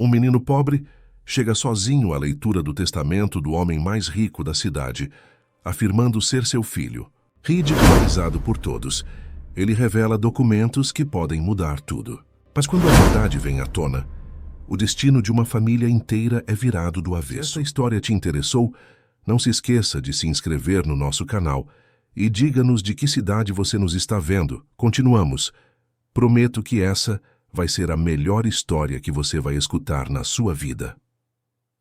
Um menino pobre chega sozinho à leitura do testamento do homem mais rico da cidade, afirmando ser seu filho. Ridicularizado por todos, ele revela documentos que podem mudar tudo. Mas quando a verdade vem à tona, o destino de uma família inteira é virado do avesso. Se essa história te interessou, não se esqueça de se inscrever no nosso canal e diga-nos de que cidade você nos está vendo. Continuamos. Prometo que essa vai ser a melhor história que você vai escutar na sua vida.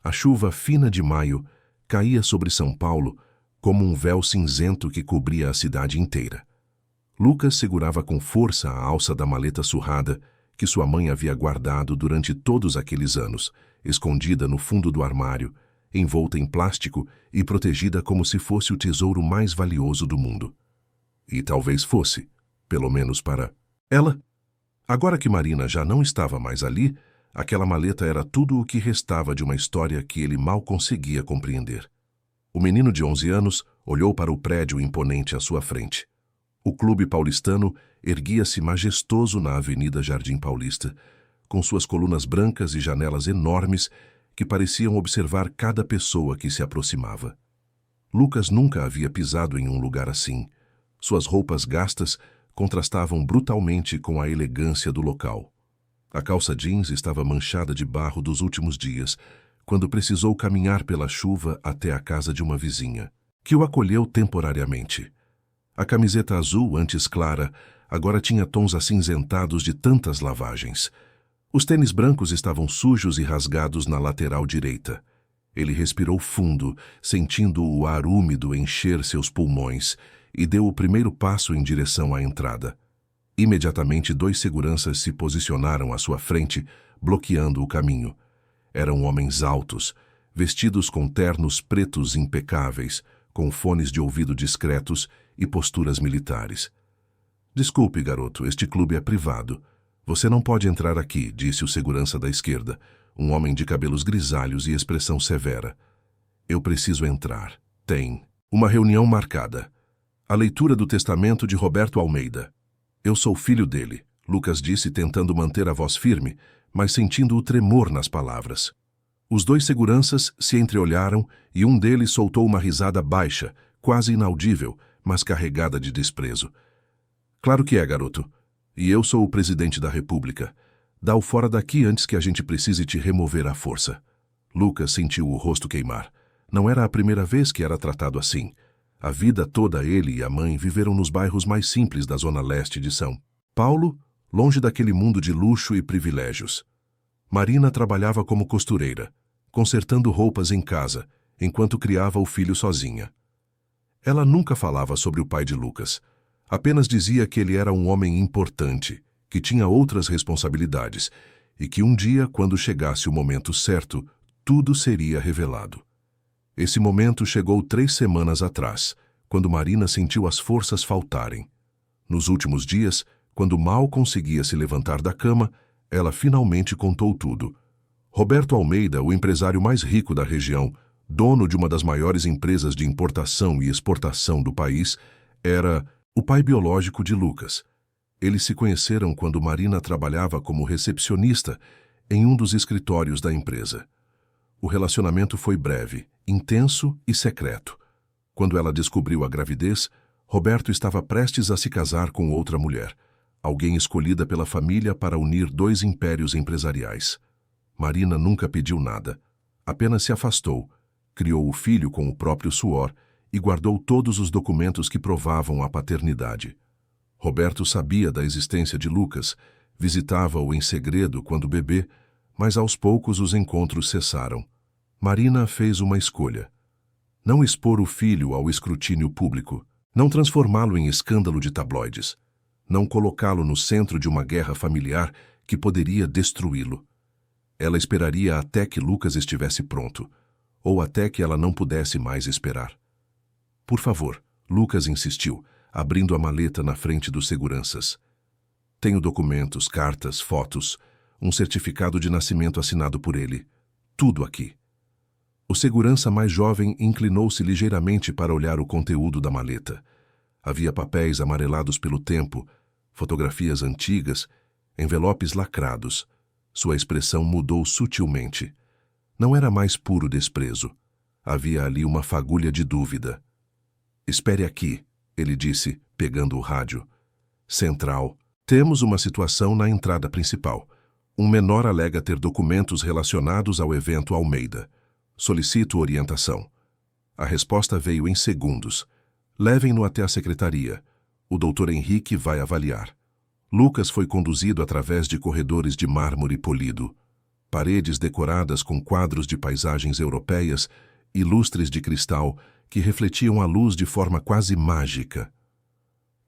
A chuva fina de maio caía sobre São Paulo como um véu cinzento que cobria a cidade inteira. Lucas segurava com força a alça da maleta surrada que sua mãe havia guardado durante todos aqueles anos, escondida no fundo do armário, envolta em plástico e protegida como se fosse o tesouro mais valioso do mundo. E talvez fosse, pelo menos para ela. Agora que Marina já não estava mais ali, aquela maleta era tudo o que restava de uma história que ele mal conseguia compreender. O menino de 11 anos olhou para o prédio imponente à sua frente. O Clube Paulistano erguia-se majestoso na Avenida Jardim Paulista, com suas colunas brancas e janelas enormes que pareciam observar cada pessoa que se aproximava. Lucas nunca havia pisado em um lugar assim. Suas roupas gastas contrastavam brutalmente com a elegância do local. A calça jeans estava manchada de barro dos últimos dias, quando precisou caminhar pela chuva até a casa de uma vizinha, que o acolheu temporariamente. A camiseta azul, antes clara, agora tinha tons acinzentados de tantas lavagens. Os tênis brancos estavam sujos e rasgados na lateral direita. Ele respirou fundo, sentindo o ar úmido encher seus pulmões, e deu o primeiro passo em direção à entrada. Imediatamente, 2 seguranças se posicionaram à sua frente, bloqueando o caminho. Eram homens altos, vestidos com ternos pretos impecáveis, com fones de ouvido discretos e posturas militares. "Desculpe, garoto, este clube é privado. Você não pode entrar aqui", disse o segurança da esquerda, um homem de cabelos grisalhos e expressão severa. "Eu preciso entrar. Tem uma reunião marcada. A leitura do testamento de Roberto Almeida." "Eu sou filho dele", Lucas disse, tentando manter a voz firme, mas sentindo o tremor nas palavras. Os 2 seguranças se entreolharam e um deles soltou uma risada baixa, quase inaudível, mas carregada de desprezo. "Claro que é, garoto. E eu sou o presidente da República. Dá o fora daqui antes que a gente precise te remover à força." Lucas sentiu o rosto queimar. Não era a primeira vez que era tratado assim. A vida toda ele e a mãe viveram nos bairros mais simples da zona leste de São Paulo, longe daquele mundo de luxo e privilégios. Marina trabalhava como costureira, consertando roupas em casa, enquanto criava o filho sozinha. Ela nunca falava sobre o pai de Lucas. Apenas dizia que ele era um homem importante, que tinha outras responsabilidades, e que um dia, quando chegasse o momento certo, tudo seria revelado. Esse momento chegou 3 semanas atrás, quando Marina sentiu as forças faltarem. Nos últimos dias, quando mal conseguia se levantar da cama, ela finalmente contou tudo. Roberto Almeida, o empresário mais rico da região, dono de uma das maiores empresas de importação e exportação do país, era o pai biológico de Lucas. Eles se conheceram quando Marina trabalhava como recepcionista em um dos escritórios da empresa. O relacionamento foi breve, intenso e secreto. Quando ela descobriu a gravidez, Roberto estava prestes a se casar com outra mulher, alguém escolhida pela família para unir 2 impérios empresariais. Marina nunca pediu nada, apenas se afastou, criou o filho com o próprio suor e guardou todos os documentos que provavam a paternidade. Roberto sabia da existência de Lucas, visitava-o em segredo quando bebê, mas aos poucos os encontros cessaram. Marina fez uma escolha: não expor o filho ao escrutínio público, não transformá-lo em escândalo de tabloides, não colocá-lo no centro de uma guerra familiar que poderia destruí-lo. Ela esperaria até que Lucas estivesse pronto, ou até que ela não pudesse mais esperar. "Por favor", Lucas insistiu, abrindo a maleta na frente dos seguranças. "Tenho documentos, cartas, fotos, um certificado de nascimento assinado por ele. Tudo aqui." O segurança mais jovem inclinou-se ligeiramente para olhar o conteúdo da maleta. Havia papéis amarelados pelo tempo, fotografias antigas, envelopes lacrados. Sua expressão mudou sutilmente. Não era mais puro desprezo. Havia ali uma fagulha de dúvida. Espere aqui, ele disse, pegando o rádio. Central. Temos uma situação na entrada principal. Um menor alega ter documentos relacionados ao evento Almeida. Solicito orientação. A resposta veio em segundos. Levem-no até a secretaria. O Dr. Henrique vai avaliar. Lucas foi conduzido através de corredores de mármore polido. Paredes decoradas com quadros de paisagens europeias e lustres de cristal que refletiam a luz de forma quase mágica.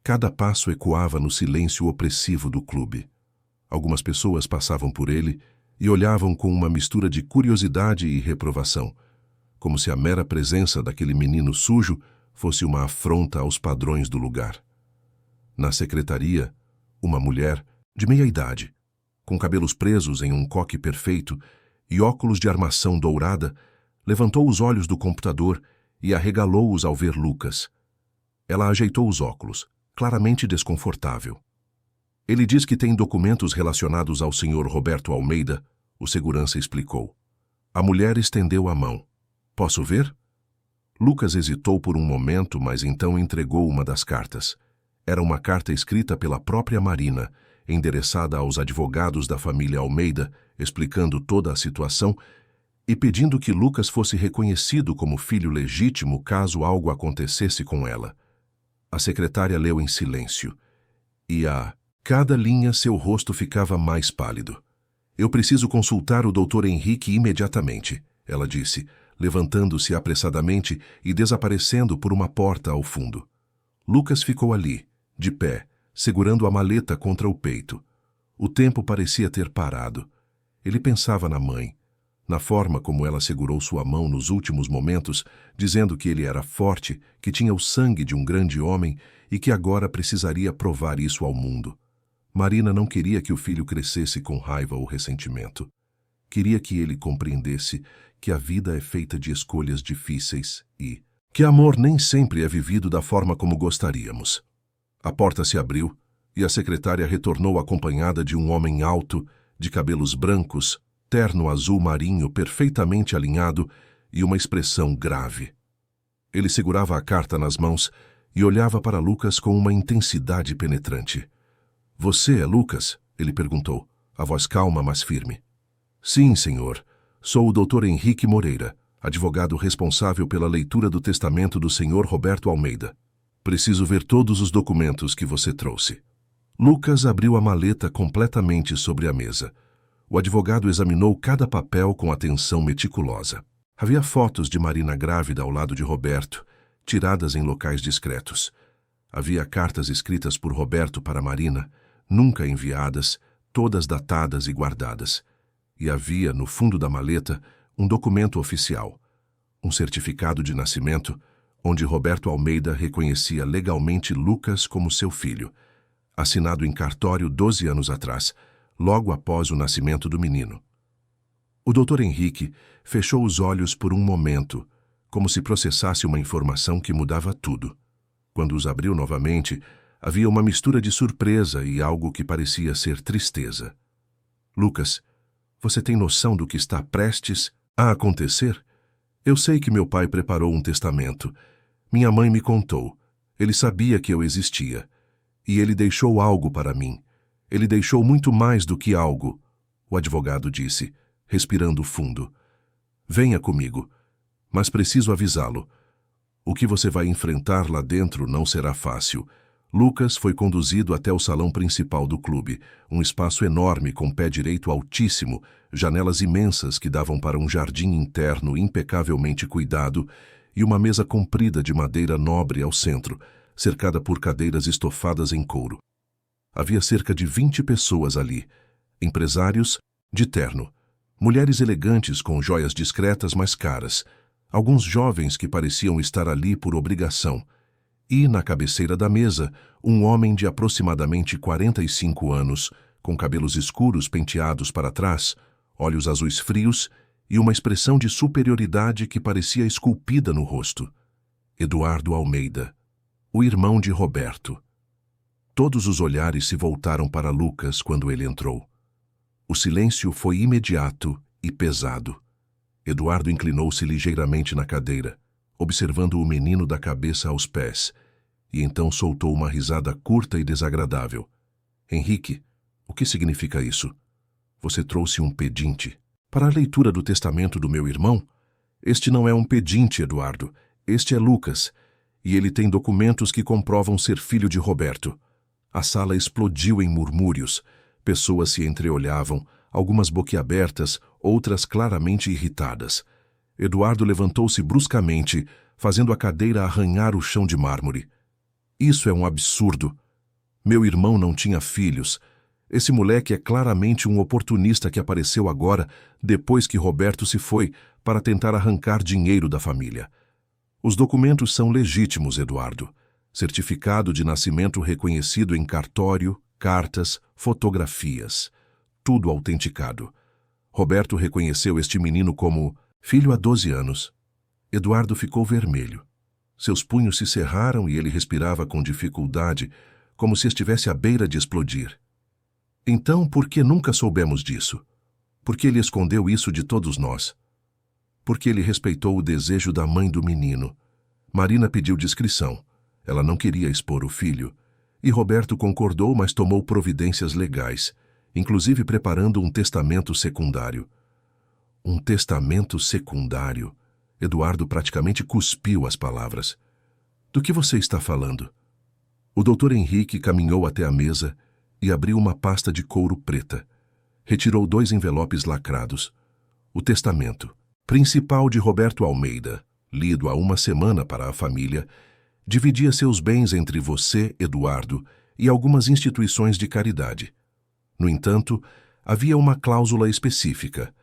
Cada passo ecoava no silêncio opressivo do clube. Algumas pessoas passavam por ele e olhavam com uma mistura de curiosidade e reprovação, como se a mera presença daquele menino sujo fosse uma afronta aos padrões do lugar. Na secretaria, uma mulher de meia idade, com cabelos presos em um coque perfeito e óculos de armação dourada, levantou os olhos do computador e arregalou-os ao ver Lucas. Ela ajeitou os óculos, claramente desconfortável. Ele diz que tem documentos relacionados ao Sr. Roberto Almeida, o segurança explicou. A mulher estendeu a mão. Posso ver? Lucas hesitou por um momento, mas então entregou uma das cartas. Era uma carta escrita pela própria Marina, endereçada aos advogados da família Almeida, explicando toda a situação e pedindo que Lucas fosse reconhecido como filho legítimo caso algo acontecesse com ela. A secretária leu em silêncio. E a cada linha seu rosto ficava mais pálido. Eu preciso consultar o Dr. Henrique imediatamente, ela disse, levantando-se apressadamente e desaparecendo por uma porta ao fundo. Lucas ficou ali, de pé, segurando a maleta contra o peito. O tempo parecia ter parado. Ele pensava na mãe, na forma como ela segurou sua mão nos últimos momentos, dizendo que ele era forte, que tinha o sangue de um grande homem e que agora precisaria provar isso ao mundo. Marina não queria que o filho crescesse com raiva ou ressentimento. Queria que ele compreendesse que a vida é feita de escolhas difíceis e que amor nem sempre é vivido da forma como gostaríamos. A porta se abriu e a secretária retornou acompanhada de um homem alto, de cabelos brancos, terno azul marinho perfeitamente alinhado e uma expressão grave. Ele segurava a carta nas mãos e olhava para Lucas com uma intensidade penetrante. — Você é Lucas? Ele perguntou, a voz calma, mas firme. — Sim, senhor. Sou o Dr. Henrique Moreira, advogado responsável pela leitura do testamento do Sr. Roberto Almeida. Preciso ver todos os documentos que você trouxe. Lucas abriu a maleta completamente sobre a mesa. O advogado examinou cada papel com atenção meticulosa. Havia fotos de Marina grávida ao lado de Roberto, tiradas em locais discretos. Havia cartas escritas por Roberto para Marina, nunca enviadas, todas datadas e guardadas. E havia, no fundo da maleta, um documento oficial, um certificado de nascimento, onde Roberto Almeida reconhecia legalmente Lucas como seu filho, assinado em cartório 12 anos atrás, logo após o nascimento do menino. O Dr. Henrique fechou os olhos por um momento, como se processasse uma informação que mudava tudo. Quando os abriu novamente, havia uma mistura de surpresa e algo que parecia ser tristeza. — Lucas, você tem noção do que está prestes a acontecer? Eu sei que meu pai preparou um testamento. Minha mãe me contou. Ele sabia que eu existia. E ele deixou algo para mim. Ele deixou muito mais do que algo, o advogado disse, respirando fundo. Venha comigo, mas preciso avisá-lo. O que você vai enfrentar lá dentro não será fácil. Lucas foi conduzido até o salão principal do clube, um espaço enorme com pé direito altíssimo, janelas imensas que davam para um jardim interno impecavelmente cuidado e uma mesa comprida de madeira nobre ao centro, cercada por cadeiras estofadas em couro. Havia cerca de 20 pessoas ali, empresários de terno, mulheres elegantes com joias discretas mas caras, alguns jovens que pareciam estar ali por obrigação, e, na cabeceira da mesa, um homem de aproximadamente 45 anos, com cabelos escuros penteados para trás, olhos azuis frios e uma expressão de superioridade que parecia esculpida no rosto. Eduardo Almeida, o irmão de Roberto. Todos os olhares se voltaram para Lucas quando ele entrou. O silêncio foi imediato e pesado. Eduardo inclinou-se ligeiramente na cadeira, observando o menino da cabeça aos pés, e então soltou uma risada curta e desagradável. Henrique, o que significa isso? Você trouxe um pedinte. Para a leitura do testamento do meu irmão? Este não é um pedinte, Eduardo. Este é Lucas, e ele tem documentos que comprovam ser filho de Roberto. A sala explodiu em murmúrios. Pessoas se entreolhavam, algumas boquiabertas, outras claramente irritadas. Eduardo levantou-se bruscamente, fazendo a cadeira arranhar o chão de mármore. Isso é um absurdo. Meu irmão não tinha filhos. Esse moleque é claramente um oportunista que apareceu agora, depois que Roberto se foi, para tentar arrancar dinheiro da família. Os documentos são legítimos, Eduardo. Certificado de nascimento reconhecido em cartório, cartas, fotografias. Tudo autenticado. Roberto reconheceu este menino como filho há 12 anos. Eduardo ficou vermelho. Seus punhos se cerraram e ele respirava com dificuldade, como se estivesse à beira de explodir. Então, por que nunca soubemos disso? Por que ele escondeu isso de todos nós? Porque ele respeitou o desejo da mãe do menino. Marina pediu discrição. Ela não queria expor o filho. E Roberto concordou, mas tomou providências legais, inclusive preparando um testamento secundário. Um testamento secundário. Eduardo praticamente cuspiu as palavras. Do que você está falando? O doutor Henrique caminhou até a mesa e abriu uma pasta de couro preta. Retirou 2 envelopes lacrados. O testamento, principal de Roberto Almeida, lido há uma semana para a família, dividia seus bens entre você, Eduardo, e algumas instituições de caridade. No entanto, havia uma cláusula específica.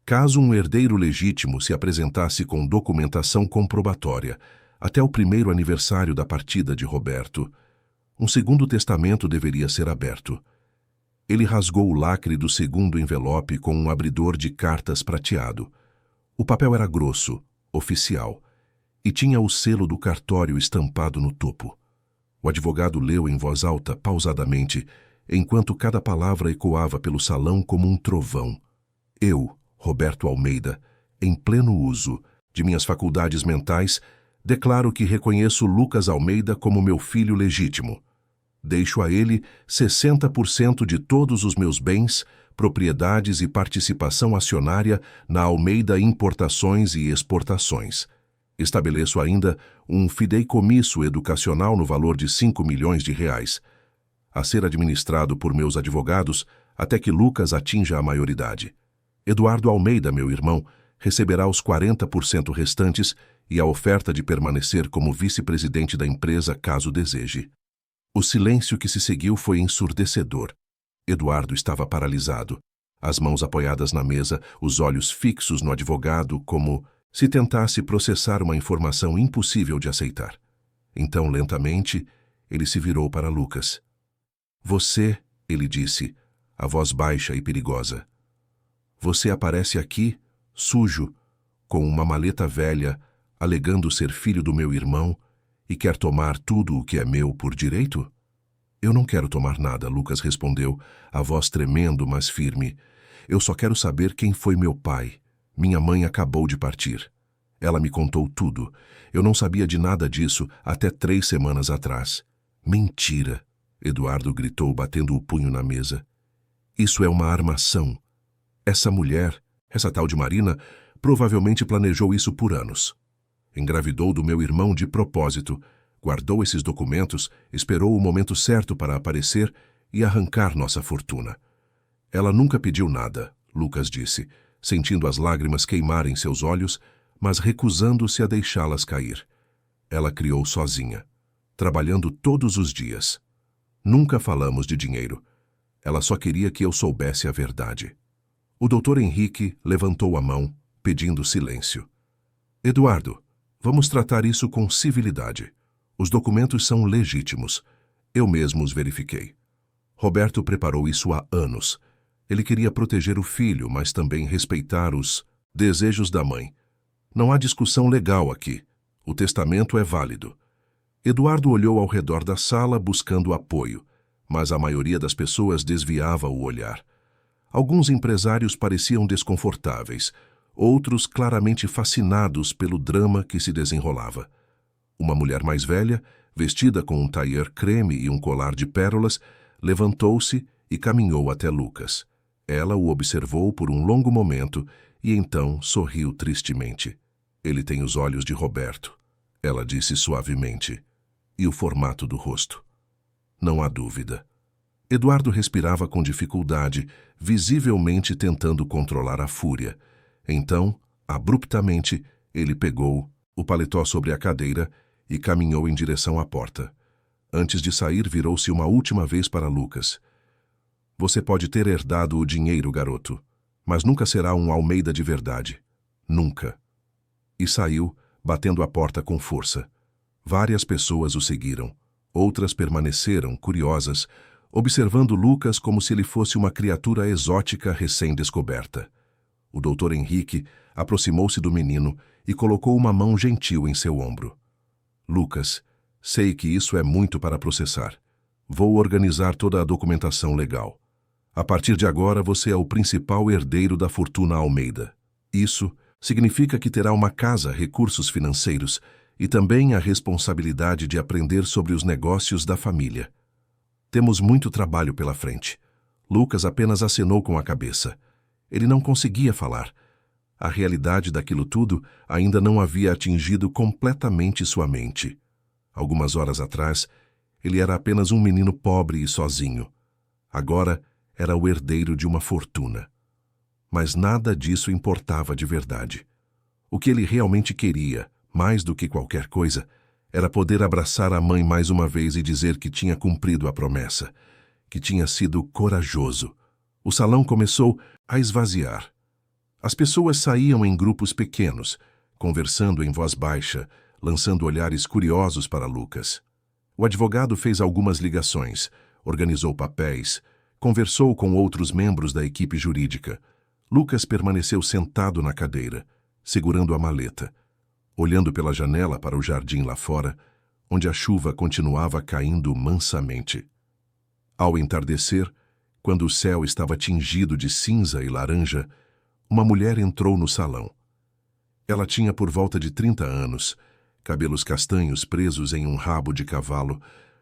Caso um herdeiro legítimo se apresentasse com documentação comprobatória até o 1º aniversário da partida de Roberto, um segundo testamento deveria ser aberto. Ele rasgou o lacre do segundo envelope com um abridor de cartas prateado. O papel era grosso, oficial, e tinha o selo do cartório estampado no topo. O advogado leu em voz alta, pausadamente, enquanto cada palavra ecoava pelo salão como um trovão. Eu, Roberto Almeida, em pleno uso de minhas faculdades mentais, declaro que reconheço Lucas Almeida como meu filho legítimo. Deixo a ele 60% de todos os meus bens, propriedades e participação acionária na Almeida Importações e Exportações. Estabeleço ainda um fideicomisso educacional no valor de 5 milhões de reais, a ser administrado por meus advogados até que Lucas atinja a maioridade. Eduardo Almeida, meu irmão, receberá os 40% restantes e a oferta de permanecer como vice-presidente da empresa caso deseje. O silêncio que se seguiu foi ensurdecedor. Eduardo estava paralisado, as mãos apoiadas na mesa, os olhos fixos no advogado, como se tentasse processar uma informação impossível de aceitar. Então, lentamente, ele se virou para Lucas. Você, ele disse, a voz baixa e perigosa. Você aparece aqui, sujo, com uma maleta velha, alegando ser filho do meu irmão, e quer tomar tudo o que é meu por direito? Eu não quero tomar nada, Lucas respondeu, a voz tremendo, mas firme. Eu só quero saber quem foi meu pai. Minha mãe acabou de partir. Ela me contou tudo. Eu não sabia de nada disso até 3 semanas atrás. Mentira, Eduardo gritou, batendo o punho na mesa. Isso é uma armação. Essa mulher, essa tal de Marina, provavelmente planejou isso por anos. Engravidou do meu irmão de propósito, guardou esses documentos, esperou o momento certo para aparecer e arrancar nossa fortuna. Ela nunca pediu nada, Lucas disse, sentindo as lágrimas queimarem seus olhos, mas recusando-se a deixá-las cair. Ela criou sozinha, trabalhando todos os dias. Nunca falamos de dinheiro. Ela só queria que eu soubesse a verdade. O doutor Henrique levantou a mão, pedindo silêncio. Eduardo, vamos tratar isso com civilidade. Os documentos são legítimos. Eu mesmo os verifiquei. Roberto preparou isso há anos. Ele queria proteger o filho, mas também respeitar os desejos da mãe. Não há discussão legal aqui. O testamento é válido. Eduardo olhou ao redor da sala buscando apoio, mas a maioria das pessoas desviava o olhar. Alguns empresários pareciam desconfortáveis, outros claramente fascinados pelo drama que se desenrolava. Uma mulher mais velha, vestida com um tailleur creme e um colar de pérolas, levantou-se e caminhou até Lucas. Ela o observou por um longo momento e então sorriu tristemente. Ele tem os olhos de Roberto, ela disse suavemente, e o formato do rosto. Não há dúvida. Eduardo respirava com dificuldade, visivelmente tentando controlar a fúria. Então, abruptamente, ele pegou o paletó sobre a cadeira e caminhou em direção à porta. Antes de sair, virou-se uma última vez para Lucas. Você pode ter herdado o dinheiro, garoto, mas nunca será um Almeida de verdade. Nunca. E saiu, batendo a porta com força. Várias pessoas o seguiram. Outras permaneceram, curiosas, observando Lucas como se ele fosse uma criatura exótica recém-descoberta. O Dr. Henrique aproximou-se do menino e colocou uma mão gentil em seu ombro. Lucas, sei que isso é muito para processar. Vou organizar toda a documentação legal. A partir de agora, você é o principal herdeiro da fortuna Almeida. Isso significa que terá uma casa, recursos financeiros e também a responsabilidade de aprender sobre os negócios da família. Temos muito trabalho pela frente. Lucas apenas acenou com a cabeça. Ele não conseguia falar. A realidade daquilo tudo ainda não havia atingido completamente sua mente. Algumas horas atrás, ele era apenas um menino pobre e sozinho. Agora, era o herdeiro de uma fortuna. Mas nada disso importava de verdade. O que ele realmente queria, mais do que qualquer coisa, era poder abraçar a mãe mais uma vez e dizer que tinha cumprido a promessa, que tinha sido corajoso. O salão começou a esvaziar. As pessoas saíam em grupos pequenos, conversando em voz baixa, lançando olhares curiosos para Lucas. O advogado fez algumas ligações, organizou papéis, conversou com outros membros da equipe jurídica. Lucas permaneceu sentado na cadeira, segurando a maleta, olhando pela janela para o jardim lá fora, onde a chuva continuava caindo mansamente. Ao entardecer, quando o céu estava tingido de cinza e laranja, uma mulher entrou no salão. Ela tinha por volta de 30 anos, cabelos castanhos presos em um rabo de cavalo,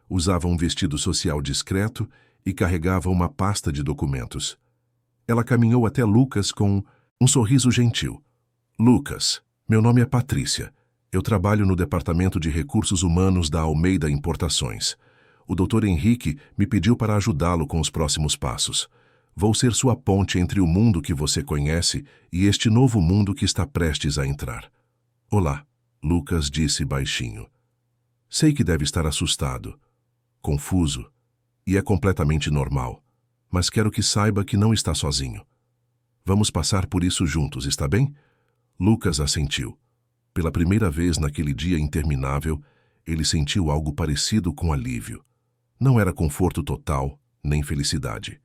usava um vestido social discreto e carregava uma pasta de documentos. Ela caminhou até Lucas com um sorriso gentil. Lucas, meu nome é Patrícia. Eu trabalho no Departamento de Recursos Humanos da Almeida Importações. O Dr. Henrique me pediu para ajudá-lo com os próximos passos. Vou ser sua ponte entre o mundo que você conhece e este novo mundo que está prestes a entrar. Olá, Lucas disse baixinho. Sei que deve estar assustado, confuso, e é completamente normal, mas quero que saiba que não está sozinho. Vamos passar por isso juntos, está bem? Lucas assentiu. Pela primeira vez naquele dia interminável, ele sentiu algo parecido com alívio. Não era conforto total, nem felicidade.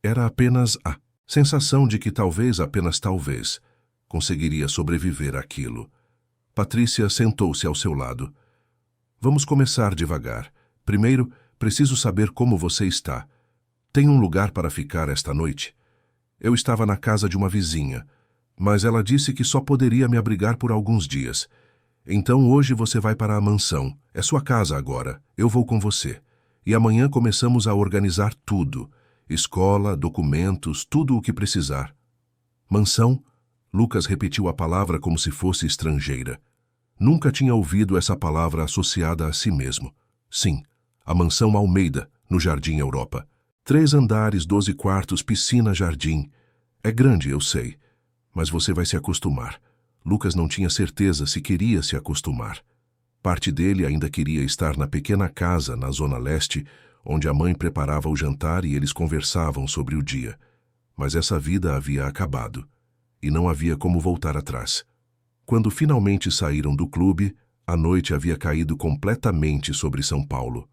Era apenas a sensação de que talvez, apenas talvez, conseguiria sobreviver àquilo. Patrícia sentou-se ao seu lado. Vamos começar devagar. Primeiro, preciso saber como você está. Tem um lugar para ficar esta noite? Eu estava na casa de uma vizinha, mas ela disse que só poderia me abrigar por alguns dias. Então hoje você vai para a mansão. É sua casa agora. Eu vou com você. E amanhã começamos a organizar tudo. Escola, documentos, tudo o que precisar. Mansão? Lucas repetiu a palavra como se fosse estrangeira. Nunca tinha ouvido essa palavra associada a si mesmo. Sim, a mansão Almeida, no Jardim Europa. 3 andares, 12 quartos, piscina, jardim. É grande, eu sei. Mas você vai se acostumar. Lucas não tinha certeza se queria se acostumar. Parte dele ainda queria estar na pequena casa na Zona Leste, onde a mãe preparava o jantar e eles conversavam sobre o dia. Mas essa vida havia acabado, e não havia como voltar atrás. Quando finalmente saíram do clube, a noite havia caído completamente sobre São Paulo.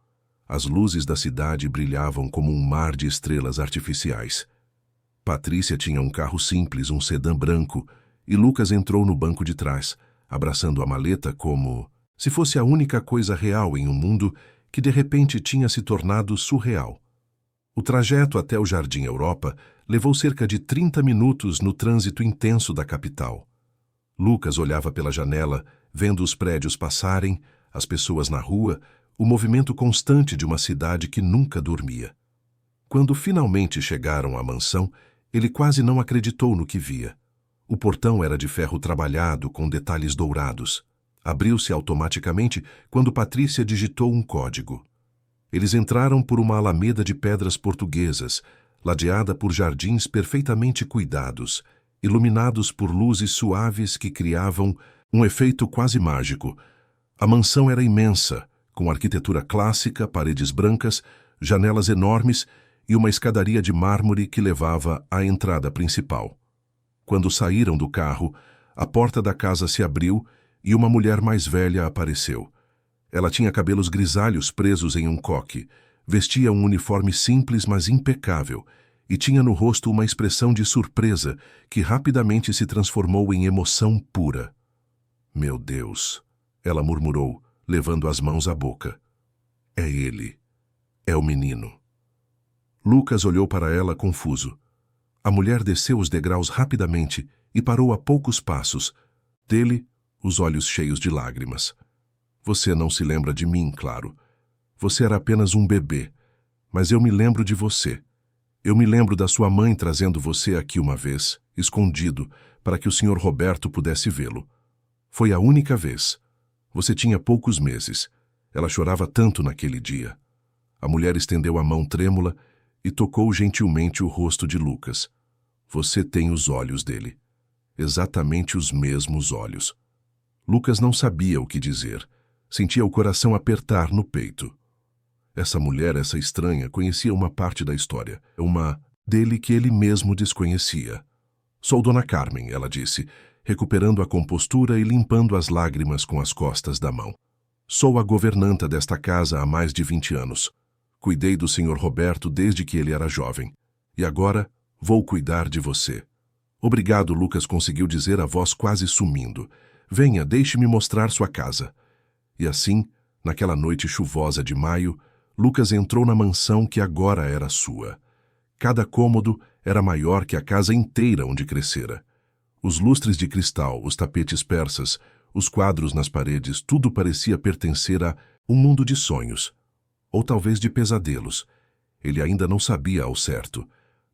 As luzes da cidade brilhavam como um mar de estrelas artificiais. Patrícia tinha um carro simples, um sedã branco, e Lucas entrou no banco de trás, abraçando a maleta como se fosse a única coisa real em um mundo que de repente tinha se tornado surreal. O trajeto até o Jardim Europa levou cerca de 30 minutos no trânsito intenso da capital. Lucas olhava pela janela, vendo os prédios passarem, as pessoas na rua, o movimento constante de uma cidade que nunca dormia. Quando finalmente chegaram à mansão, ele quase não acreditou no que via. O portão era de ferro trabalhado com detalhes dourados. Abriu-se automaticamente quando Patrícia digitou um código. Eles entraram por uma alameda de pedras portuguesas, ladeada por jardins perfeitamente cuidados, iluminados por luzes suaves que criavam um efeito quase mágico. A mansão era imensa, com arquitetura clássica, paredes brancas, janelas enormes e uma escadaria de mármore que levava à entrada principal. Quando saíram do carro, a porta da casa se abriu e uma mulher mais velha apareceu. Ela tinha cabelos grisalhos presos em um coque, vestia um uniforme simples mas impecável e tinha no rosto uma expressão de surpresa que rapidamente se transformou em emoção pura. "Meu Deus", ela murmurou, levando as mãos à boca. "É ele. É o menino." Lucas olhou para ela confuso. A mulher desceu os degraus rapidamente e parou a poucos passos. Dele, os olhos cheios de lágrimas. "Você não se lembra de mim, claro. Você era apenas um bebê. Mas eu me lembro de você. Eu me lembro da sua mãe trazendo você aqui uma vez, escondido, para que o Sr. Roberto pudesse vê-lo. Foi a única vez. Você tinha poucos meses. Ela chorava tanto naquele dia." A mulher estendeu a mão trêmula e tocou gentilmente o rosto de Lucas. "Você tem os olhos dele. Exatamente os mesmos olhos." Lucas não sabia o que dizer. Sentia o coração apertar no peito. Essa mulher, essa estranha, conhecia uma parte da história, uma dele que ele mesmo desconhecia. "Sou Dona Carmen", ela disse, recuperando a compostura e limpando as lágrimas com as costas da mão. "Sou a governanta desta casa há mais de 20 anos. Cuidei do Sr. Roberto desde que ele era jovem. E agora vou cuidar de você." "Obrigado", Lucas conseguiu dizer, a voz quase sumindo. "Venha, deixe-me mostrar sua casa." E assim, naquela noite chuvosa de maio, Lucas entrou na mansão que agora era sua. Cada cômodo era maior que a casa inteira onde crescera. Os lustres de cristal, os tapetes persas, os quadros nas paredes, tudo parecia pertencer a um mundo de sonhos. Ou talvez de pesadelos. Ele ainda não sabia ao certo.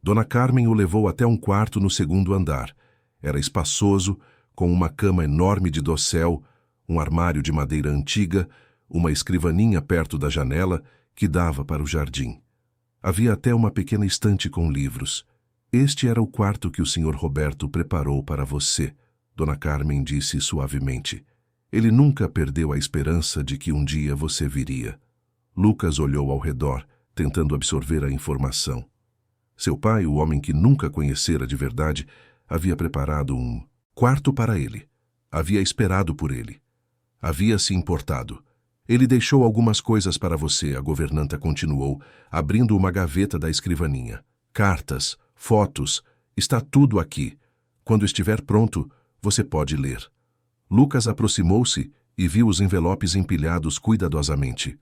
Dona Carmen o levou até um quarto no segundo andar. Era espaçoso, com uma cama enorme de dossel, um armário de madeira antiga, uma escrivaninha perto da janela que dava para o jardim. Havia até uma pequena estante com livros. "Este era o quarto que o Sr. Roberto preparou para você", Dona Carmen disse suavemente. "Ele nunca perdeu a esperança de que um dia você viria." Lucas olhou ao redor, tentando absorver a informação. Seu pai, o homem que nunca conhecera de verdade, havia preparado um quarto para ele. Havia esperado por ele. Havia se importado. "Ele deixou algumas coisas para você", a governanta continuou, abrindo uma gaveta da escrivaninha. "Cartas, fotos, está tudo aqui. Quando estiver pronto, você pode ler." Lucas aproximou-se e viu os envelopes empilhados cuidadosamente.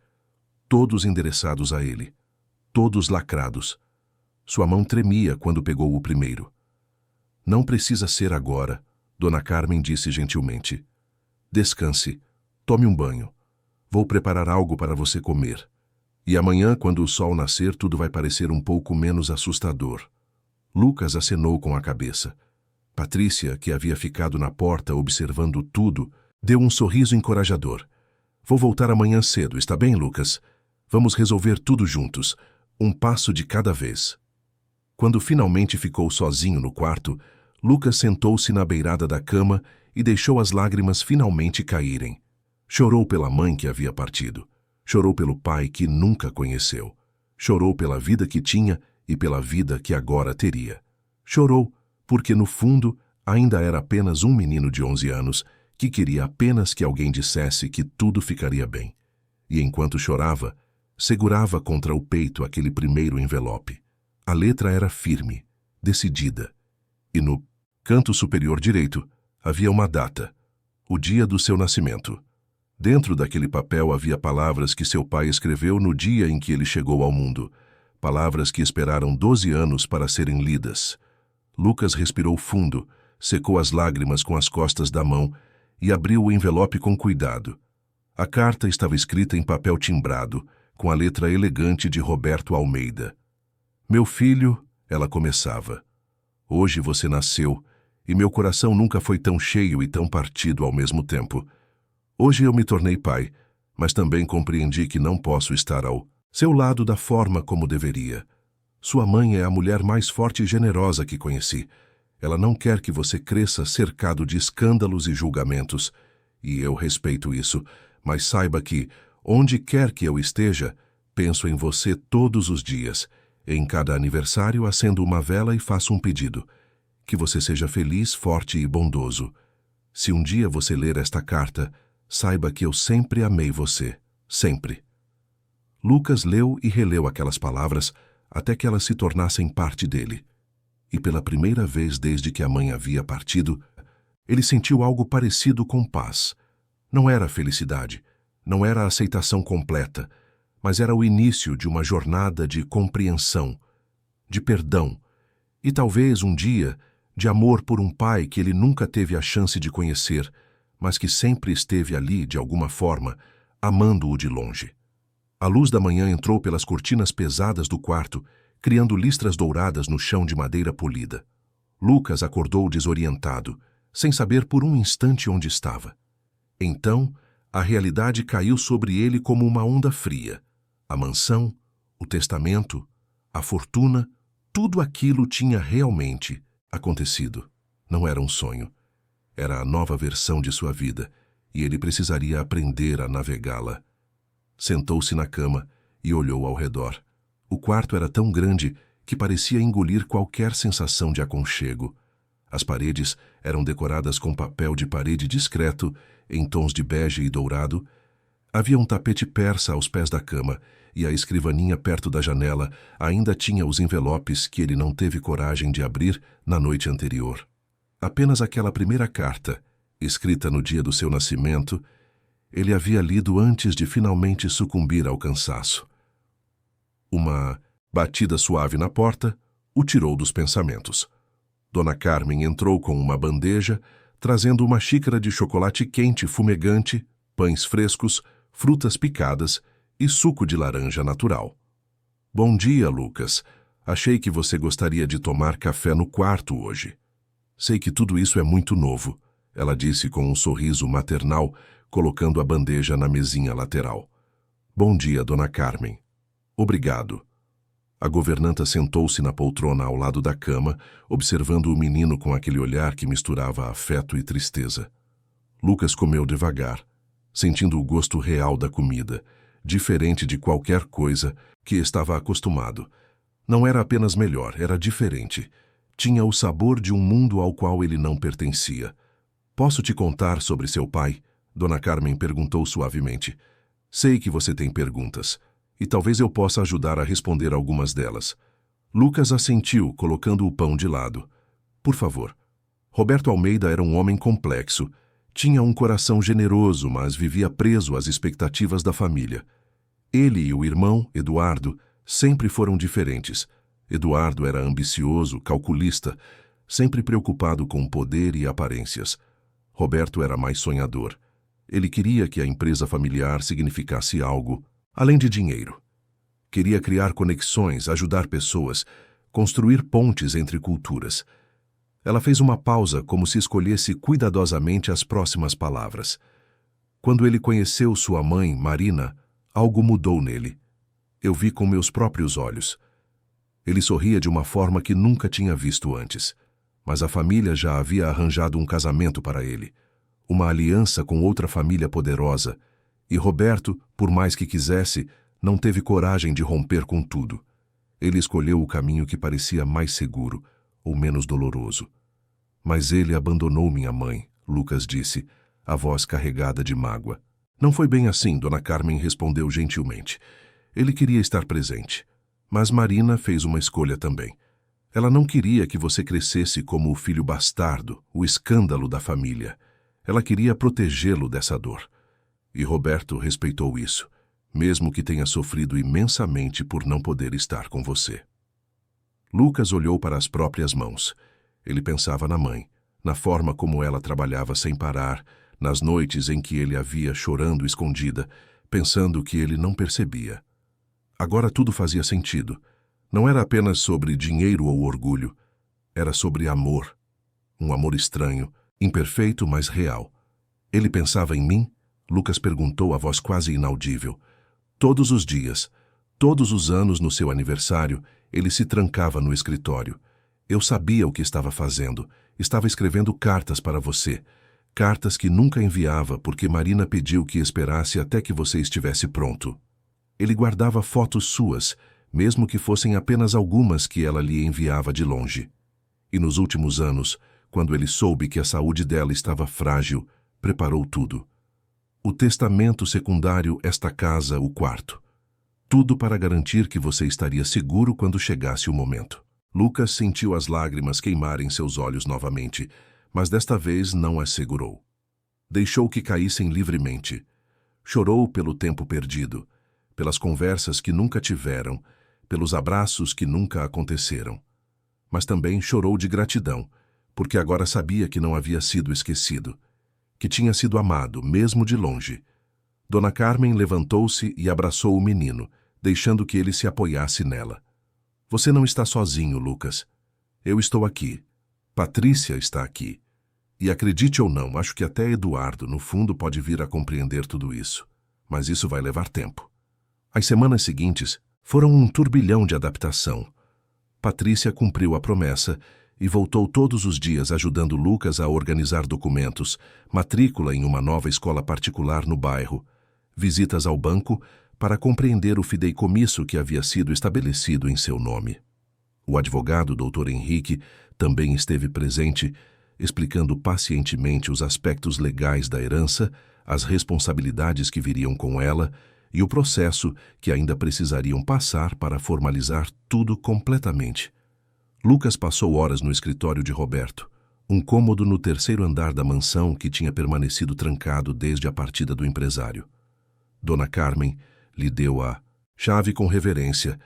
Todos endereçados a ele. Todos lacrados. Sua mão tremia quando pegou o primeiro. "Não precisa ser agora", Dona Carmen disse gentilmente. "Descanse. Tome um banho. Vou preparar algo para você comer. E amanhã, quando o sol nascer, tudo vai parecer um pouco menos assustador." Lucas acenou com a cabeça. Patrícia, que havia ficado na porta observando tudo, deu um sorriso encorajador. "Vou voltar amanhã cedo, está bem, Lucas? Vamos resolver tudo juntos, um passo de cada vez." Quando finalmente ficou sozinho no quarto, Lucas sentou-se na beirada da cama e deixou as lágrimas finalmente caírem. Chorou pela mãe que havia partido. Chorou pelo pai que nunca conheceu. Chorou pela vida que tinha e pela vida que agora teria. Chorou porque, no fundo, ainda era apenas um menino de 11 anos que queria apenas que alguém dissesse que tudo ficaria bem. E enquanto chorava, segurava contra o peito aquele primeiro envelope. A letra era firme, decidida. E no canto superior direito havia uma data, o dia do seu nascimento. Dentro daquele papel havia palavras que seu pai escreveu no dia em que ele chegou ao mundo. palavras que esperaram 12 anos para serem lidas. Lucas respirou fundo, secou as lágrimas com as costas da mão e abriu o envelope com cuidado. A carta estava escrita em papel timbrado, com a letra elegante de Roberto Almeida. Meu filho, ela começava. Hoje você nasceu, e meu coração nunca foi tão cheio e tão partido ao mesmo tempo. Hoje eu me tornei pai, mas também compreendi que não posso estar ao seu lado da forma como deveria. Sua mãe é a mulher mais forte e generosa que conheci. Ela não quer que você cresça cercado de escândalos e julgamentos, e eu respeito isso, mas saiba que, onde quer que eu esteja, penso em você todos os dias. Em cada aniversário acendo uma vela e faço um pedido. Que você seja feliz, forte e bondoso. Se um dia você ler esta carta, saiba que eu sempre amei você. Sempre. Lucas leu e releu aquelas palavras até que elas se tornassem parte dele. E pela primeira vez desde que a mãe havia partido, ele sentiu algo parecido com paz. Não era felicidade, não era a aceitação completa, mas era o início de uma jornada de compreensão, de perdão, e talvez um dia de amor por um pai que ele nunca teve a chance de conhecer, mas que sempre esteve ali de alguma forma, amando-o de longe. A luz da manhã entrou pelas cortinas pesadas do quarto, criando listras douradas no chão de madeira polida. Lucas acordou desorientado, sem saber por um instante onde estava. Então, a realidade caiu sobre ele como uma onda fria. A mansão, o testamento, a fortuna, tudo aquilo tinha realmente acontecido. Não era um sonho. Era a nova versão de sua vida, e ele precisaria aprender a navegá-la. Sentou-se na cama e olhou ao redor. O quarto era tão grande que parecia engolir qualquer sensação de aconchego. As paredes eram decoradas com papel de parede discreto, em tons de bege e dourado. Havia um tapete persa aos pés da cama, e a escrivaninha perto da janela ainda tinha os envelopes que ele não teve coragem de abrir na noite anterior. Apenas aquela primeira carta, escrita no dia do seu nascimento, ele havia lido antes de finalmente sucumbir ao cansaço. Uma batida suave na porta o tirou dos pensamentos. Dona Carmen entrou com uma bandeja, trazendo uma xícara de chocolate quente fumegante, pães frescos, frutas picadas e suco de laranja natural. Bom dia, Lucas. Achei que você gostaria de tomar café no quarto hoje. Sei que tudo isso é muito novo, ela disse com um sorriso maternal, colocando a bandeja na mesinha lateral. Bom dia, Dona Carmen. Obrigado. A governanta sentou-se na poltrona ao lado da cama, observando o menino com aquele olhar que misturava afeto e tristeza. Lucas comeu devagar, sentindo o gosto real da comida, diferente de qualquer coisa que estava acostumado. Não era apenas melhor, era diferente. Tinha o sabor de um mundo ao qual ele não pertencia. Posso te contar sobre seu pai? Dona Carmen perguntou suavemente. Sei que você tem perguntas, e talvez eu possa ajudar a responder algumas delas. Lucas assentiu, colocando o pão de lado. Por favor. Roberto Almeida era um homem complexo. Tinha um coração generoso, mas vivia preso às expectativas da família. Ele e o irmão, Eduardo, sempre foram diferentes. Eduardo era ambicioso, calculista, sempre preocupado com poder e aparências. Roberto era mais sonhador. Ele queria que a empresa familiar significasse algo, além de dinheiro. Queria criar conexões, ajudar pessoas, construir pontes entre culturas. Ela fez uma pausa como se escolhesse cuidadosamente as próximas palavras. Quando ele conheceu sua mãe, Marina, algo mudou nele. Eu vi com meus próprios olhos. Ele sorria de uma forma que nunca tinha visto antes. Mas a família já havia arranjado um casamento para ele. Uma aliança com outra família poderosa. E Roberto, por mais que quisesse, não teve coragem de romper com tudo. Ele escolheu o caminho que parecia mais seguro, ou menos doloroso. Mas ele abandonou minha mãe, Lucas disse, a voz carregada de mágoa. Não foi bem assim, Dona Carmen respondeu gentilmente. Ele queria estar presente. Mas Marina fez uma escolha também. Ela não queria que você crescesse como o filho bastardo, o escândalo da família. Ela queria protegê-lo dessa dor. E Roberto respeitou isso, mesmo que tenha sofrido imensamente por não poder estar com você. Lucas olhou para as próprias mãos. Ele pensava na mãe, na forma como ela trabalhava sem parar, nas noites em que ele a via chorando escondida, pensando que ele não percebia. Agora tudo fazia sentido. Não era apenas sobre dinheiro ou orgulho. Era sobre amor. Um amor estranho, imperfeito, mas real. Ele pensava em mim? Lucas perguntou a voz quase inaudível. Todos os dias, todos os anos no seu aniversário, ele se trancava no escritório. Eu sabia o que estava fazendo. Estava escrevendo cartas para você. Cartas que nunca enviava porque Marina pediu que esperasse até que você estivesse pronto. Ele guardava fotos suas, mesmo que fossem apenas algumas que ela lhe enviava de longe. E nos últimos anos, quando ele soube que a saúde dela estava frágil, preparou tudo. O testamento secundário, esta casa, o quarto. Tudo para garantir que você estaria seguro quando chegasse o momento. Lucas sentiu as lágrimas queimarem seus olhos novamente, mas desta vez não as segurou. Deixou que caíssem livremente. Chorou pelo tempo perdido, pelas conversas que nunca tiveram, pelos abraços que nunca aconteceram. Mas também chorou de gratidão, porque agora sabia que não havia sido esquecido, que tinha sido amado, mesmo de longe. Dona Carmen levantou-se e abraçou o menino, deixando que ele se apoiasse nela. Você não está sozinho, Lucas. Eu estou aqui. Patrícia está aqui. E acredite ou não, acho que até Eduardo, no fundo, pode vir a compreender tudo isso. Mas isso vai levar tempo. As semanas seguintes foram um turbilhão de adaptação. Patrícia cumpriu a promessa e voltou todos os dias ajudando Lucas a organizar documentos, matrícula em uma nova escola particular no bairro, visitas ao banco para compreender o fideicomisso que havia sido estabelecido em seu nome. O advogado Dr. Henrique também esteve presente, explicando pacientemente os aspectos legais da herança, as responsabilidades que viriam com ela e o processo que ainda precisariam passar para formalizar tudo completamente. Lucas passou horas no escritório de Roberto, um cômodo no terceiro andar da mansão que tinha permanecido trancado desde a partida do empresário. Dona Carmen lhe deu a chave com reverência,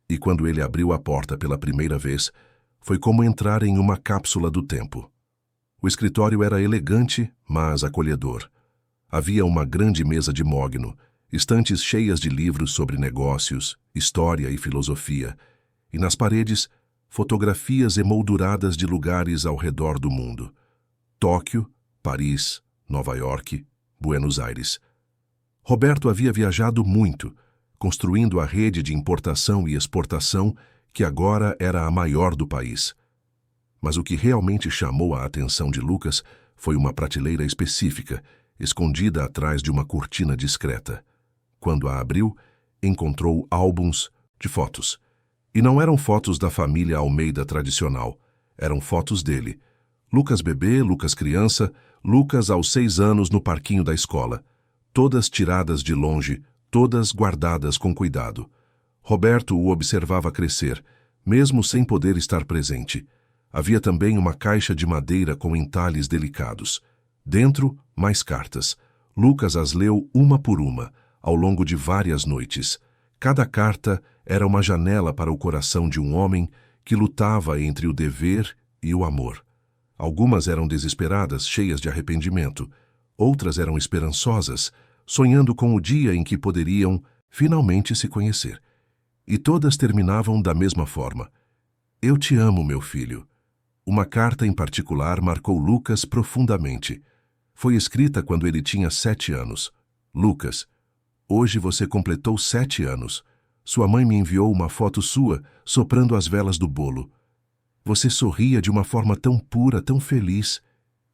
e quando ele abriu a porta pela primeira vez, foi como entrar em uma cápsula do tempo. O escritório era elegante, mas acolhedor. Havia uma grande mesa de mogno, estantes cheias de livros sobre negócios, história e filosofia, e nas paredes, fotografias emolduradas de lugares ao redor do mundo. Tóquio, Paris, Nova York, Buenos Aires. Roberto havia viajado muito, construindo a rede de importação e exportação que agora era a maior do país. Mas o que realmente chamou a atenção de Lucas foi uma prateleira específica, escondida atrás de uma cortina discreta. Quando a abriu, encontrou álbuns de fotos. E não eram fotos da família Almeida tradicional, eram fotos dele. Lucas bebê, Lucas criança, Lucas aos 6 anos no parquinho da escola. Todas tiradas de longe, todas guardadas com cuidado. Roberto o observava crescer, mesmo sem poder estar presente. Havia também uma caixa de madeira com entalhes delicados. Dentro, mais cartas. Lucas as leu uma por uma, ao longo de várias noites. Cada carta era uma janela para o coração de um homem que lutava entre o dever e o amor. Algumas eram desesperadas, cheias de arrependimento. Outras eram esperançosas, sonhando com o dia em que poderiam finalmente se conhecer. E todas terminavam da mesma forma. Eu te amo, meu filho. Uma carta em particular marcou Lucas profundamente. Foi escrita quando ele tinha 7 anos. Lucas, hoje você completou 7 anos. Sua mãe me enviou uma foto sua, soprando as velas do bolo. Você sorria de uma forma tão pura, tão feliz.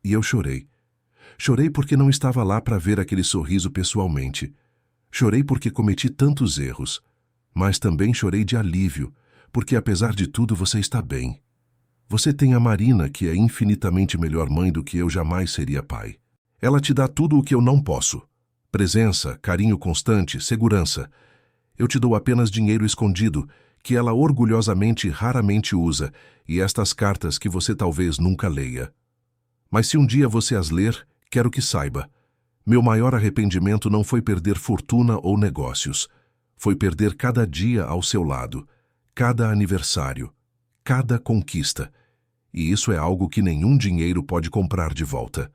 E eu chorei. Chorei porque não estava lá para ver aquele sorriso pessoalmente. Chorei porque cometi tantos erros. Mas também chorei de alívio, porque apesar de tudo você está bem. Você tem a Marina, que é infinitamente melhor mãe do que eu jamais seria pai. Ela te dá tudo o que eu não posso. Presença, carinho constante, segurança. Eu te dou apenas dinheiro escondido, que ela orgulhosamente raramente usa, e estas cartas que você talvez nunca leia. Mas se um dia você as ler, quero que saiba. Meu maior arrependimento não foi perder fortuna ou negócios. Foi perder cada dia ao seu lado, cada aniversário, cada conquista. E isso é algo que nenhum dinheiro pode comprar de volta.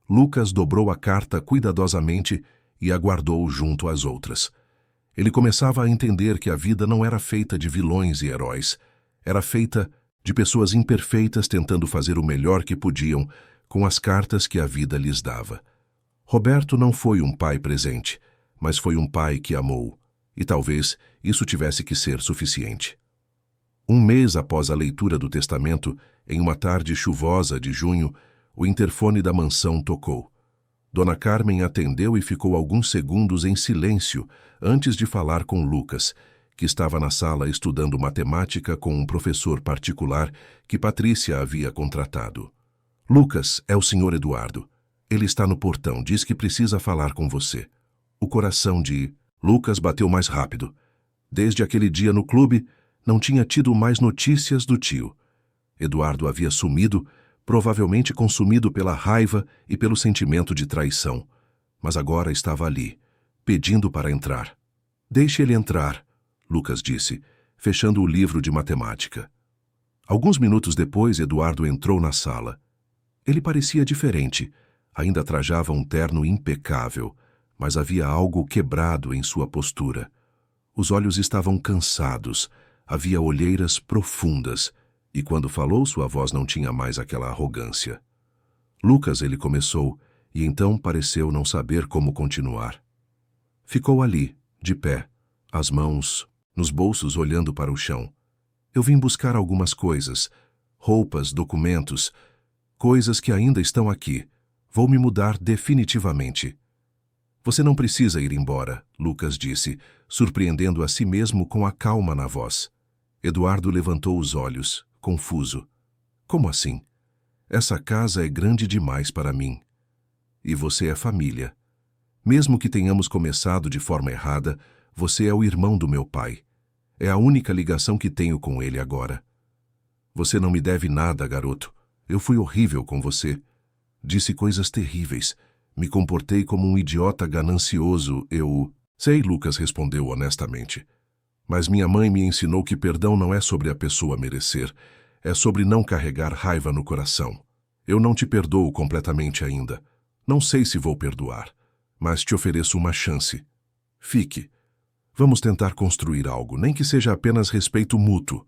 Lucas dobrou a carta cuidadosamente e a guardou junto às outras. Ele começava a entender que a vida não era feita de vilões e heróis. Era feita de pessoas imperfeitas tentando fazer o melhor que podiam com as cartas que a vida lhes dava. Roberto não foi um pai presente, mas foi um pai que amou, e talvez isso tivesse que ser suficiente. Um mês após a leitura do testamento, em uma tarde chuvosa de junho, o interfone da mansão tocou. Dona Carmen atendeu e ficou alguns segundos em silêncio antes de falar com Lucas, que estava na sala estudando matemática com um professor particular que Patrícia havia contratado. Lucas, é o Sr. Eduardo. Ele está no portão, diz que precisa falar com você. O coração de Lucas bateu mais rápido. Desde aquele dia no clube, não tinha tido mais notícias do tio. Eduardo havia sumido, provavelmente consumido pela raiva e pelo sentimento de traição. Mas agora estava ali, pedindo para entrar. Deixe ele entrar, Lucas disse, fechando o livro de matemática. Alguns minutos depois, Eduardo entrou na sala. Ele parecia diferente. Ainda trajava um terno impecável, mas havia algo quebrado em sua postura. Os olhos estavam cansados, havia olheiras profundas, e quando falou, sua voz não tinha mais aquela arrogância. Lucas, ele começou, e então pareceu não saber como continuar. Ficou ali, de pé, as mãos nos bolsos olhando para o chão. Eu vim buscar algumas coisas, roupas, documentos, coisas que ainda estão aqui. Vou me mudar definitivamente. Você não precisa ir embora, Lucas disse, surpreendendo a si mesmo com a calma na voz. Eduardo levantou os olhos, confuso. Como assim? Essa casa é grande demais para mim. E você é família. Mesmo que tenhamos começado de forma errada, você é o irmão do meu pai. É a única ligação que tenho com ele agora. Você não me deve nada, garoto. Eu fui horrível com você. Disse coisas terríveis. Me comportei como um idiota ganancioso. Sei, Lucas respondeu honestamente. Mas minha mãe me ensinou que perdão não é sobre a pessoa merecer. É sobre não carregar raiva no coração. Eu não te perdoo completamente ainda. Não sei se vou perdoar, mas te ofereço uma chance. Fique. Vamos tentar construir algo, nem que seja apenas respeito mútuo.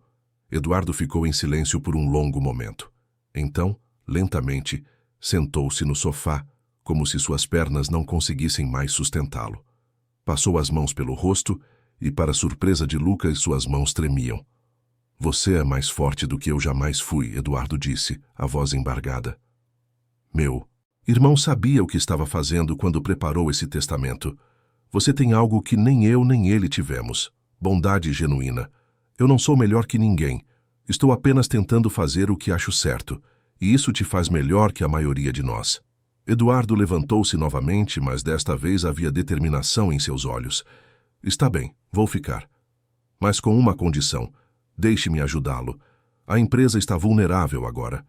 Eduardo ficou em silêncio por um longo momento. Então, lentamente, sentou-se no sofá, como se suas pernas não conseguissem mais sustentá-lo. Passou as mãos pelo rosto e, para surpresa de Lucas, suas mãos tremiam. Você é mais forte do que eu jamais fui, Eduardo disse, a voz embargada. Meu irmão sabia o que estava fazendo quando preparou esse testamento. Você tem algo que nem eu nem ele tivemos. Bondade genuína. Eu não sou melhor que ninguém. Estou apenas tentando fazer o que acho certo. E isso te faz melhor que a maioria de nós. Eduardo levantou-se novamente, mas desta vez havia determinação em seus olhos. Está bem, vou ficar. Mas com uma condição. Deixe-me ajudá-lo. A empresa está vulnerável agora.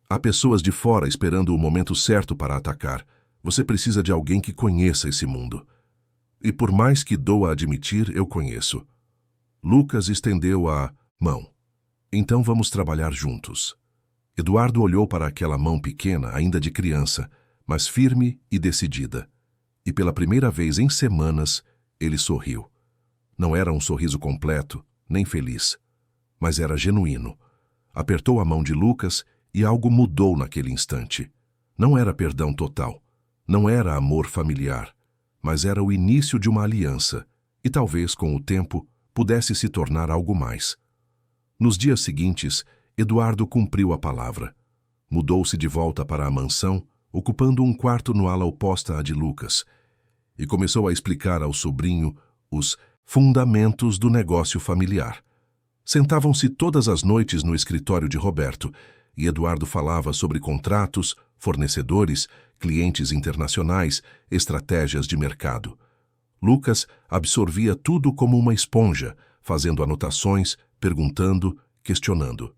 Há pessoas de fora esperando o momento certo para atacar. Você precisa de alguém que conheça esse mundo. E por mais que doa admitir, eu conheço. Lucas estendeu a mão. Então vamos trabalhar juntos. Eduardo olhou para aquela mão pequena, ainda de criança, mas firme e decidida. E pela primeira vez em semanas, ele sorriu. Não era um sorriso completo, nem feliz, mas era genuíno. Apertou a mão de Lucas e algo mudou naquele instante. Não era perdão total, não era amor familiar, mas era o início de uma aliança, e talvez, com o tempo, pudesse se tornar algo mais. Nos dias seguintes, Eduardo cumpriu a palavra. Mudou-se de volta para a mansão, ocupando um quarto no ala oposta à de Lucas, e começou a explicar ao sobrinho os fundamentos do negócio familiar. Sentavam-se todas as noites no escritório de Roberto, e Eduardo falava sobre contratos, fornecedores, clientes internacionais, estratégias de mercado. Lucas absorvia tudo como uma esponja, fazendo anotações, perguntando, questionando.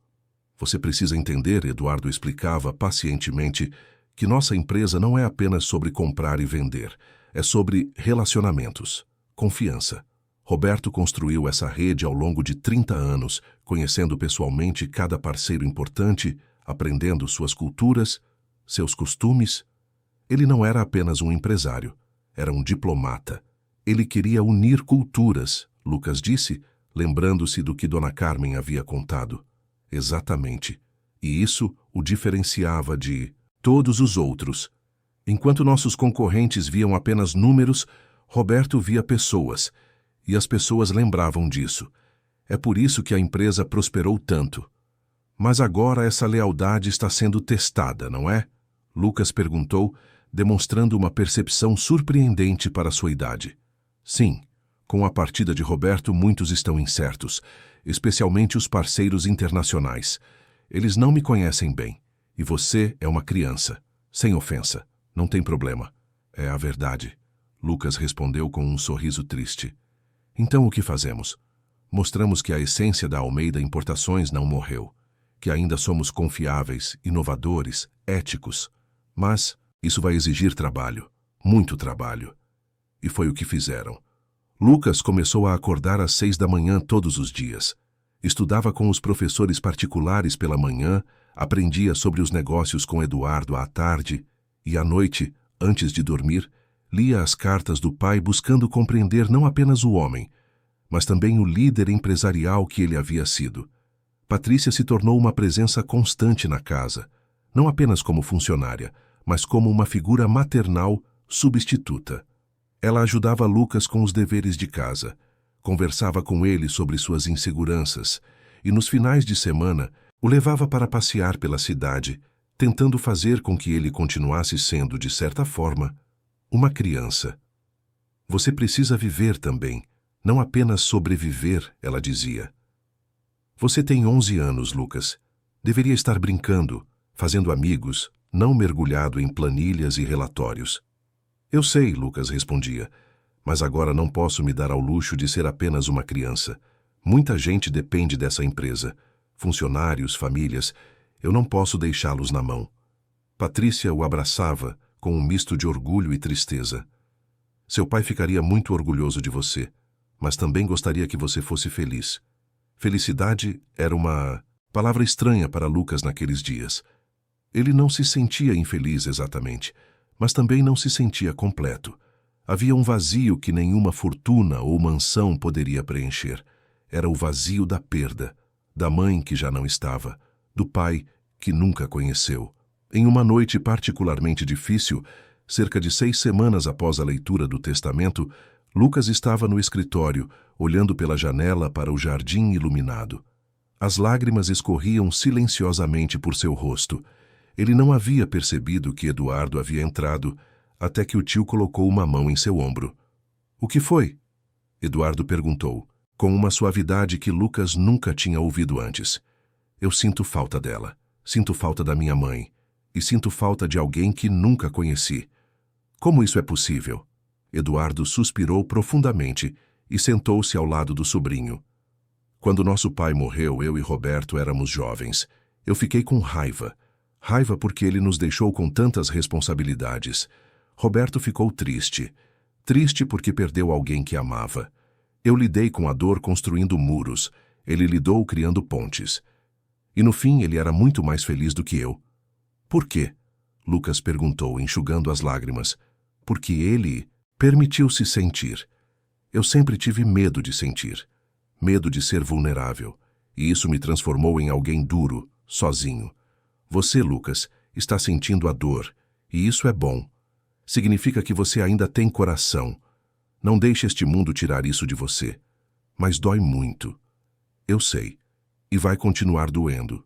Você precisa entender, Eduardo explicava pacientemente, que nossa empresa não é apenas sobre comprar e vender, é sobre relacionamentos, confiança. Roberto construiu essa rede ao longo de 30 anos, conhecendo pessoalmente cada parceiro importante, aprendendo suas culturas, seus costumes. Ele não era apenas um empresário, era um diplomata. Ele queria unir culturas, Lucas disse, lembrando-se do que Dona Carmen havia contado. Exatamente. E isso o diferenciava de todos os outros. Enquanto nossos concorrentes viam apenas números, Roberto via pessoas, e as pessoas lembravam disso. É por isso que a empresa prosperou tanto. Mas agora essa lealdade está sendo testada, não é? Lucas perguntou, demonstrando uma percepção surpreendente para sua idade. Sim, com a partida de Roberto muitos estão incertos, especialmente os parceiros internacionais. Eles não me conhecem bem, e você é uma criança. Sem ofensa, não tem problema. É a verdade. Lucas respondeu com um sorriso triste. Então o que fazemos? Mostramos que a essência da Almeida Importações não morreu, que ainda somos confiáveis, inovadores, éticos. Mas isso vai exigir trabalho, muito trabalho. E foi o que fizeram. Lucas começou a acordar às 6 da manhã todos os dias. Estudava com os professores particulares pela manhã, aprendia sobre os negócios com Eduardo à tarde e à noite, antes de dormir, lia as cartas do pai buscando compreender não apenas o homem, mas também o líder empresarial que ele havia sido. Patrícia se tornou uma presença constante na casa, não apenas como funcionária, mas como uma figura maternal substituta. Ela ajudava Lucas com os deveres de casa, conversava com ele sobre suas inseguranças e, nos finais de semana, o levava para passear pela cidade, tentando fazer com que ele continuasse sendo, de certa forma, uma criança. Você precisa viver também, não apenas sobreviver, ela dizia. Você tem 11 anos, Lucas. Deveria estar brincando, fazendo amigos, não mergulhado em planilhas e relatórios. Eu sei, Lucas respondia, mas agora não posso me dar ao luxo de ser apenas uma criança. Muita gente depende dessa empresa. Funcionários, famílias. Eu não posso deixá-los na mão. Patrícia o abraçava, com um misto de orgulho e tristeza. Seu pai ficaria muito orgulhoso de você, mas também gostaria que você fosse feliz. Felicidade era uma palavra estranha para Lucas naqueles dias. Ele não se sentia infeliz exatamente, mas também não se sentia completo. Havia um vazio que nenhuma fortuna ou mansão poderia preencher. Era o vazio da perda, da mãe que já não estava, do pai que nunca conheceu. Em uma noite particularmente difícil, cerca de 6 semanas após a leitura do testamento, Lucas estava no escritório, olhando pela janela para o jardim iluminado. As lágrimas escorriam silenciosamente por seu rosto. Ele não havia percebido que Eduardo havia entrado, até que o tio colocou uma mão em seu ombro. — O que foi? Eduardo perguntou, com uma suavidade que Lucas nunca tinha ouvido antes. — Eu sinto falta dela. Sinto falta da minha mãe. E sinto falta de alguém que nunca conheci. Como isso é possível? Eduardo suspirou profundamente e sentou-se ao lado do sobrinho. Quando nosso pai morreu, eu e Roberto éramos jovens. Eu fiquei com raiva. Raiva porque ele nos deixou com tantas responsabilidades. Roberto ficou triste. Triste porque perdeu alguém que amava. Eu lidei com a dor construindo muros. Ele lidou criando pontes. E no fim ele era muito mais feliz do que eu. Por quê? Lucas perguntou, enxugando as lágrimas. Porque ele permitiu-se sentir. Eu sempre tive medo de sentir. Medo de ser vulnerável. E isso me transformou em alguém duro, sozinho. Você, Lucas, está sentindo a dor. E isso é bom. Significa que você ainda tem coração. Não deixe este mundo tirar isso de você. Mas dói muito. Eu sei. E vai continuar doendo.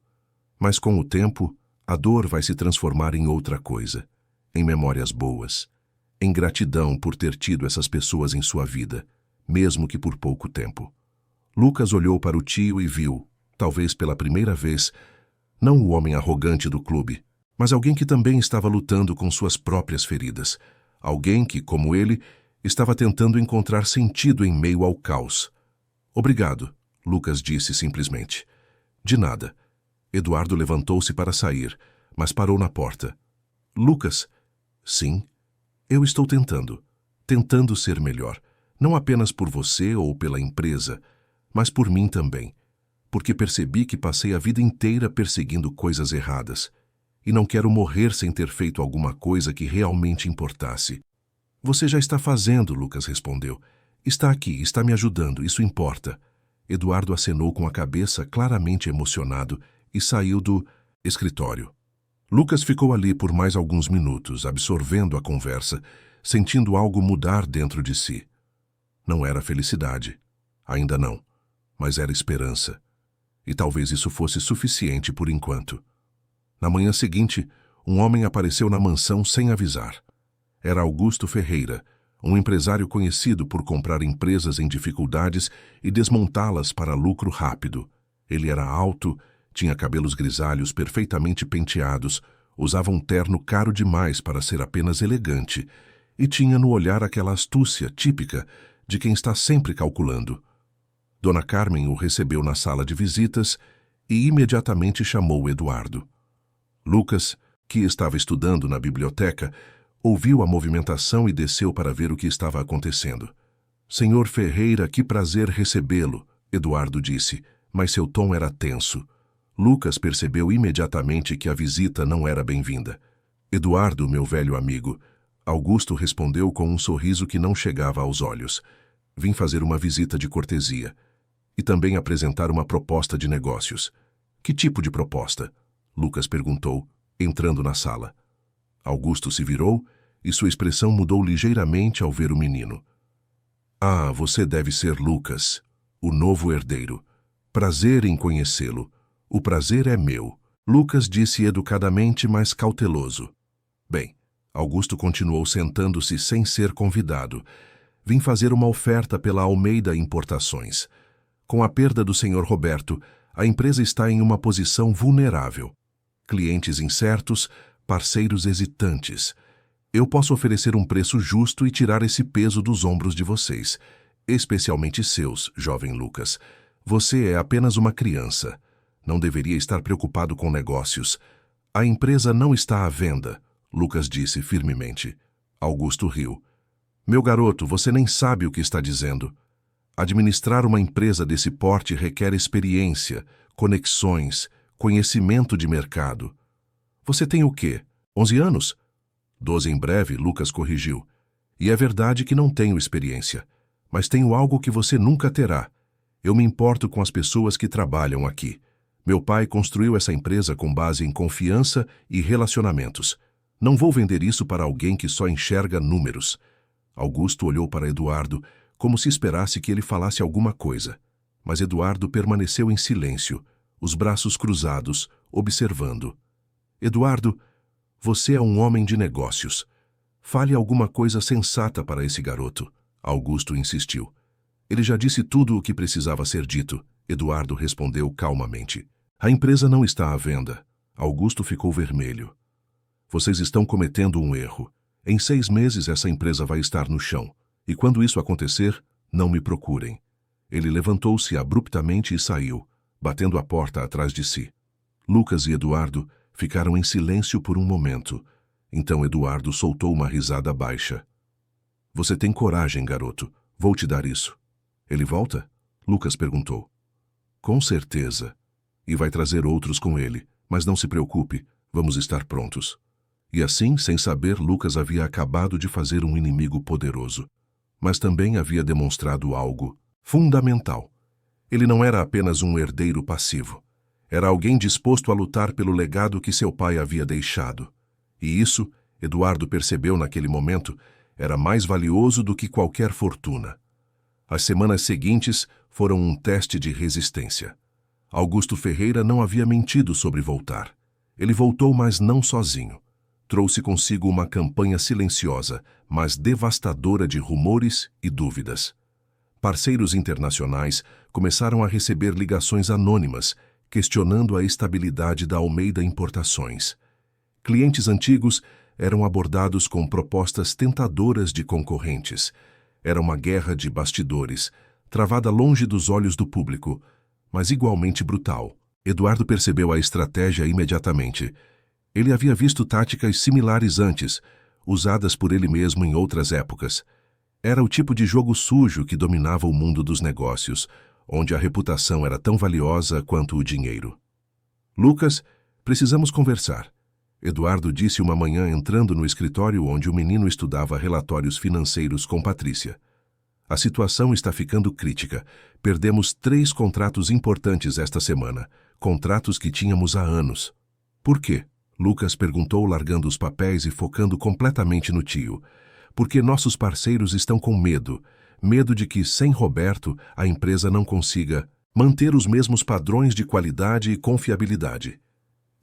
Mas com o tempo, a dor vai se transformar em outra coisa. Em memórias boas. Em gratidão por ter tido essas pessoas em sua vida, mesmo que por pouco tempo. Lucas olhou para o tio e viu, talvez pela primeira vez, não o homem arrogante do clube, mas alguém que também estava lutando com suas próprias feridas. Alguém que, como ele, estava tentando encontrar sentido em meio ao caos. Obrigado, Lucas disse simplesmente. De nada. Eduardo levantou-se para sair, mas parou na porta. Lucas, sim, eu estou tentando ser melhor, não apenas por você ou pela empresa, mas por mim também, porque percebi que passei a vida inteira perseguindo coisas erradas, e não quero morrer sem ter feito alguma coisa que realmente importasse. Você já está fazendo, Lucas respondeu. Está aqui, está me ajudando, isso importa. Eduardo acenou com a cabeça, claramente emocionado, e saiu do escritório. Lucas ficou ali por mais alguns minutos, absorvendo a conversa, sentindo algo mudar dentro de si. Não era felicidade, ainda não, mas era esperança. E talvez isso fosse suficiente por enquanto. Na manhã seguinte, um homem apareceu na mansão sem avisar. Era Augusto Ferreira, um empresário conhecido por comprar empresas em dificuldades e desmontá-las para lucro rápido. Ele era alto, tinha cabelos grisalhos perfeitamente penteados, usava um terno caro demais para ser apenas elegante e tinha no olhar aquela astúcia típica de quem está sempre calculando. Dona Carmen o recebeu na sala de visitas e imediatamente chamou Eduardo. Lucas, que estava estudando na biblioteca, ouviu a movimentação e desceu para ver o que estava acontecendo. Senhor Ferreira, que prazer recebê-lo, Eduardo disse, mas seu tom era tenso. Lucas percebeu imediatamente que a visita não era bem-vinda. Eduardo, meu velho amigo, Augusto respondeu com um sorriso que não chegava aos olhos. Vim fazer uma visita de cortesia. E também apresentar uma proposta de negócios. Que tipo de proposta? Lucas perguntou, entrando na sala. Augusto se virou e sua expressão mudou ligeiramente ao ver o menino. Ah, você deve ser Lucas, o novo herdeiro. Prazer em conhecê-lo. O prazer é meu. Lucas disse educadamente, mas cauteloso. Bem, Augusto continuou sentando-se sem ser convidado. Vim fazer uma oferta pela Almeida Importações. Com a perda do Sr. Roberto, a empresa está em uma posição vulnerável. Clientes incertos, parceiros hesitantes. Eu posso oferecer um preço justo e tirar esse peso dos ombros de vocês, especialmente seus, jovem Lucas. Você é apenas uma criança. Não deveria estar preocupado com negócios. A empresa não está à venda, Lucas disse firmemente. Augusto riu. Meu garoto, você nem sabe o que está dizendo. Administrar uma empresa desse porte requer experiência, conexões, conhecimento de mercado. Você tem o quê? 11 anos? 12 em breve, Lucas corrigiu. E é verdade que não tenho experiência, mas tenho algo que você nunca terá. Eu me importo com as pessoas que trabalham aqui. Meu pai construiu essa empresa com base em confiança e relacionamentos. Não vou vender isso para alguém que só enxerga números. Augusto olhou para Eduardo, como se esperasse que ele falasse alguma coisa. Mas Eduardo permaneceu em silêncio, os braços cruzados, observando. Eduardo, você é um homem de negócios. Fale alguma coisa sensata para esse garoto, Augusto insistiu. Ele já disse tudo o que precisava ser dito, Eduardo respondeu calmamente. A empresa não está à venda. Augusto ficou vermelho. Vocês estão cometendo um erro. Em 6 meses essa empresa vai estar no chão. E quando isso acontecer, não me procurem. Ele levantou-se abruptamente e saiu, batendo a porta atrás de si. Lucas e Eduardo ficaram em silêncio por um momento. Então Eduardo soltou uma risada baixa. Você tem coragem, garoto. Vou te dar isso. Ele volta? Lucas perguntou. Com certeza. E vai trazer outros com ele. Mas não se preocupe, vamos estar prontos. E assim, sem saber, Lucas havia acabado de fazer um inimigo poderoso. Mas também havia demonstrado algo fundamental. Ele não era apenas um herdeiro passivo. Era alguém disposto a lutar pelo legado que seu pai havia deixado. E isso, Eduardo percebeu naquele momento, era mais valioso do que qualquer fortuna. As semanas seguintes foram um teste de resistência. Augusto Ferreira não havia mentido sobre voltar. Ele voltou, mas não sozinho. Trouxe consigo uma campanha silenciosa, mas devastadora de rumores e dúvidas. Parceiros internacionais começaram a receber ligações anônimas, questionando a estabilidade da Almeida Importações. Clientes antigos eram abordados com propostas tentadoras de concorrentes. Era uma guerra de bastidores, travada longe dos olhos do público, mas igualmente brutal. Eduardo percebeu a estratégia imediatamente. Ele havia visto táticas similares antes, usadas por ele mesmo em outras épocas. Era o tipo de jogo sujo que dominava o mundo dos negócios, onde a reputação era tão valiosa quanto o dinheiro. Lucas, precisamos conversar. Eduardo disse uma manhã entrando no escritório onde o menino estudava relatórios financeiros com Patrícia. A situação está ficando crítica. Perdemos 3 contratos importantes esta semana, contratos que tínhamos há anos. Por quê? Lucas perguntou, largando os papéis e focando completamente no tio. Porque nossos parceiros estão com medo. Medo de que, sem Roberto, a empresa não consiga manter os mesmos padrões de qualidade e confiabilidade.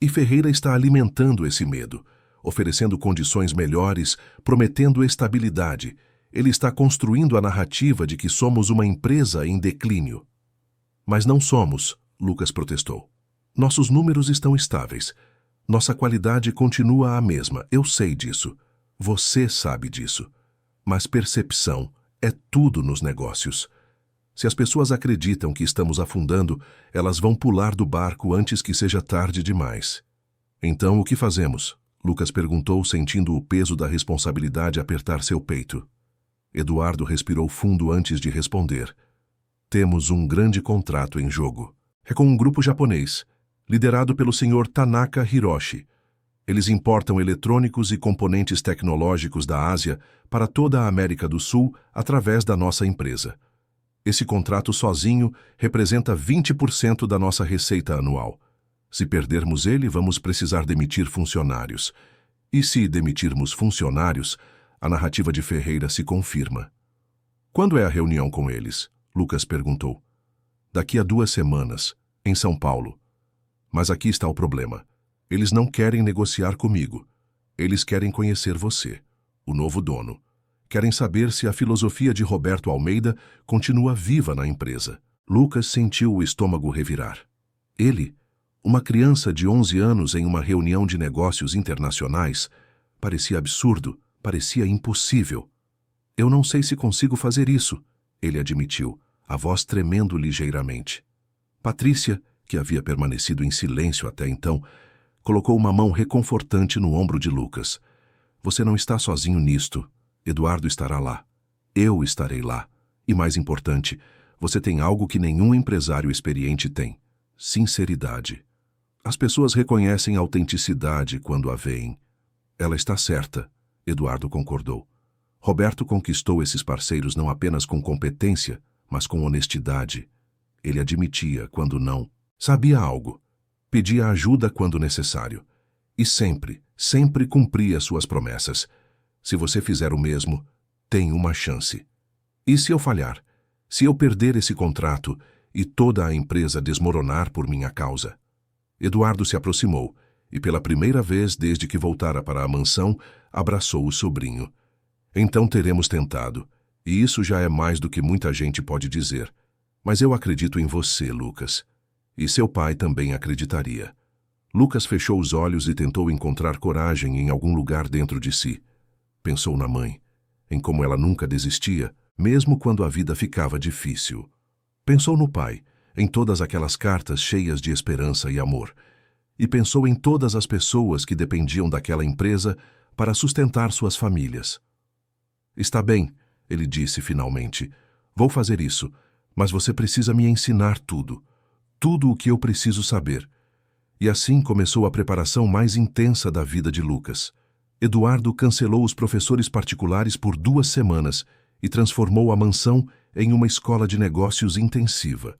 E Ferreira está alimentando esse medo, oferecendo condições melhores, prometendo estabilidade. Ele está construindo a narrativa de que somos uma empresa em declínio. Mas não somos, Lucas protestou. Nossos números estão estáveis. Nossa qualidade continua a mesma, eu sei disso. Você sabe disso. Mas percepção é tudo nos negócios. Se as pessoas acreditam que estamos afundando, elas vão pular do barco antes que seja tarde demais. Então, o que fazemos? Lucas perguntou, sentindo o peso da responsabilidade apertar seu peito. Eduardo respirou fundo antes de responder. Temos um grande contrato em jogo. É com um grupo japonês, liderado pelo Sr. Tanaka Hiroshi. Eles importam eletrônicos e componentes tecnológicos da Ásia para toda a América do Sul através da nossa empresa. Esse contrato sozinho representa 20% da nossa receita anual. Se perdermos ele, vamos precisar demitir funcionários. E se demitirmos funcionários, a narrativa de Ferreira se confirma. Quando é a reunião com eles? Lucas perguntou. Daqui a 2 semanas, em São Paulo. Mas aqui está o problema. Eles não querem negociar comigo. Eles querem conhecer você, o novo dono. Querem saber se a filosofia de Roberto Almeida continua viva na empresa. Lucas sentiu o estômago revirar. Ele, uma criança de 11 anos em uma reunião de negócios internacionais, parecia absurdo, parecia impossível. Eu não sei se consigo fazer isso, ele admitiu, a voz tremendo ligeiramente. Patrícia, que havia permanecido em silêncio até então, colocou uma mão reconfortante no ombro de Lucas. Você não está sozinho nisto. Eduardo estará lá. Eu estarei lá. E mais importante, você tem algo que nenhum empresário experiente tem. Sinceridade. As pessoas reconhecem autenticidade quando a veem. Ela está certa, Eduardo concordou. Roberto conquistou esses parceiros não apenas com competência, mas com honestidade. Ele admitia quando não. Sabia algo. Pedia ajuda quando necessário. E sempre, sempre cumpria suas promessas. Se você fizer o mesmo, tem uma chance. E se eu falhar? Se eu perder esse contrato e toda a empresa desmoronar por minha causa? Eduardo se aproximou e, pela primeira vez desde que voltara para a mansão, abraçou o sobrinho. Então teremos tentado, e isso já é mais do que muita gente pode dizer. Mas eu acredito em você, Lucas. E seu pai também acreditaria. Lucas fechou os olhos e tentou encontrar coragem em algum lugar dentro de si. Pensou na mãe, em como ela nunca desistia, mesmo quando a vida ficava difícil. Pensou no pai, em todas aquelas cartas cheias de esperança e amor. E pensou em todas as pessoas que dependiam daquela empresa para sustentar suas famílias. Está bem, ele disse finalmente. Vou fazer isso, mas você precisa me ensinar tudo. Tudo o que eu preciso saber. E assim começou a preparação mais intensa da vida de Lucas. Eduardo cancelou os professores particulares por 2 semanas e transformou a mansão em uma escola de negócios intensiva.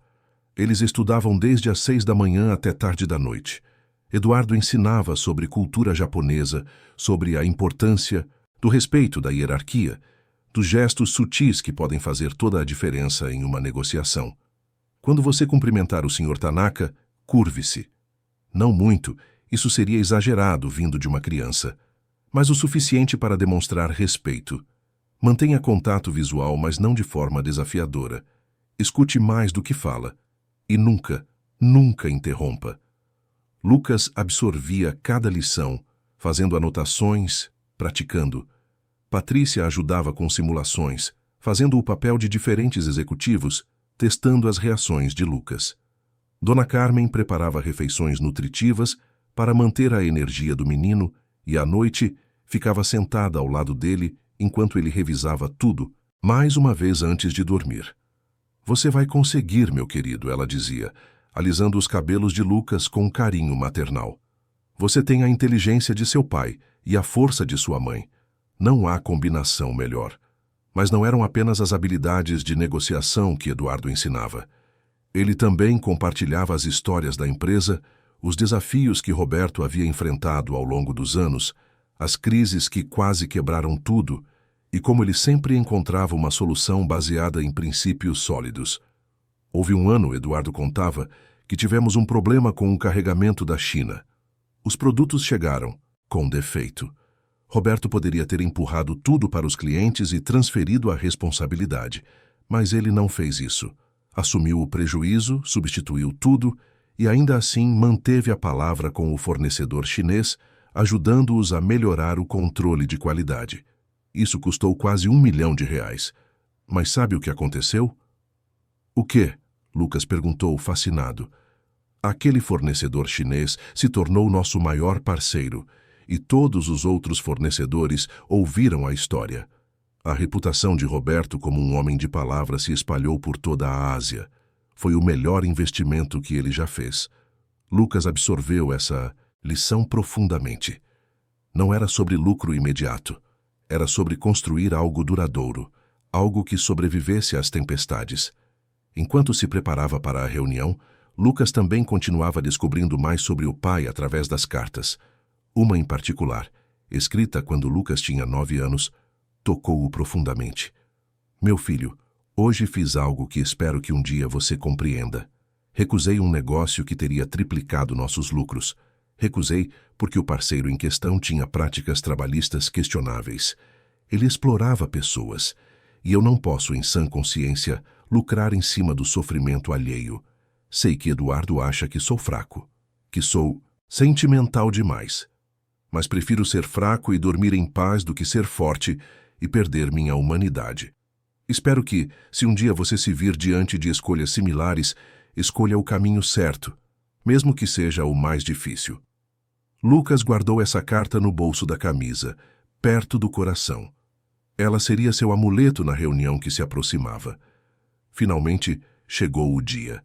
Eles estudavam desde as 6 da manhã até tarde da noite. Eduardo ensinava sobre cultura japonesa, sobre a importância do respeito da hierarquia, dos gestos sutis que podem fazer toda a diferença em uma negociação. Quando você cumprimentar o Sr. Tanaka, curve-se. Não muito, isso seria exagerado vindo de uma criança, mas o suficiente para demonstrar respeito. Mantenha contato visual, mas não de forma desafiadora. Escute mais do que fala. E nunca, nunca interrompa. Lucas absorvia cada lição, fazendo anotações, praticando. Patrícia ajudava com simulações, fazendo o papel de diferentes executivos, testando as reações de Lucas. Dona Carmen preparava refeições nutritivas para manter a energia do menino e, à noite, ficava sentada ao lado dele enquanto ele revisava tudo, mais uma vez antes de dormir. Você vai conseguir, meu querido, ela dizia, alisando os cabelos de Lucas com um carinho maternal. Você tem a inteligência de seu pai e a força de sua mãe. Não há combinação melhor. Mas não eram apenas as habilidades de negociação que Eduardo ensinava. Ele também compartilhava as histórias da empresa, os desafios que Roberto havia enfrentado ao longo dos anos, as crises que quase quebraram tudo, e como ele sempre encontrava uma solução baseada em princípios sólidos. Houve um ano, Eduardo contava, que tivemos um problema com um carregamento da China. Os produtos chegaram, com defeito. Roberto poderia ter empurrado tudo para os clientes e transferido a responsabilidade, mas ele não fez isso. Assumiu o prejuízo, substituiu tudo e ainda assim manteve a palavra com o fornecedor chinês, ajudando-os a melhorar o controle de qualidade. Isso custou quase R$1 milhão. Mas sabe o que aconteceu? O quê? Lucas perguntou, fascinado. Aquele fornecedor chinês se tornou nosso maior parceiro e todos os outros fornecedores ouviram a história. A reputação de Roberto como um homem de palavra se espalhou por toda a Ásia. Foi o melhor investimento que ele já fez. Lucas absorveu essa lição profundamente. Não era sobre lucro imediato. Era sobre construir algo duradouro, algo que sobrevivesse às tempestades. Enquanto se preparava para a reunião, Lucas também continuava descobrindo mais sobre o pai através das cartas. Uma em particular, escrita quando Lucas tinha 9 anos, tocou-o profundamente. Meu filho, hoje fiz algo que espero que um dia você compreenda. Recusei um negócio que teria triplicado nossos lucros. Recusei porque o parceiro em questão tinha práticas trabalhistas questionáveis. Ele explorava pessoas, e eu não posso, em sã consciência, lucrar em cima do sofrimento alheio. Sei que Eduardo acha que sou fraco, que sou sentimental demais. Mas prefiro ser fraco e dormir em paz do que ser forte e perder minha humanidade. Espero que, se um dia você se vir diante de escolhas similares, escolha o caminho certo, mesmo que seja o mais difícil. Lucas guardou essa carta no bolso da camisa, perto do coração. Ela seria seu amuleto na reunião que se aproximava. Finalmente, chegou o dia.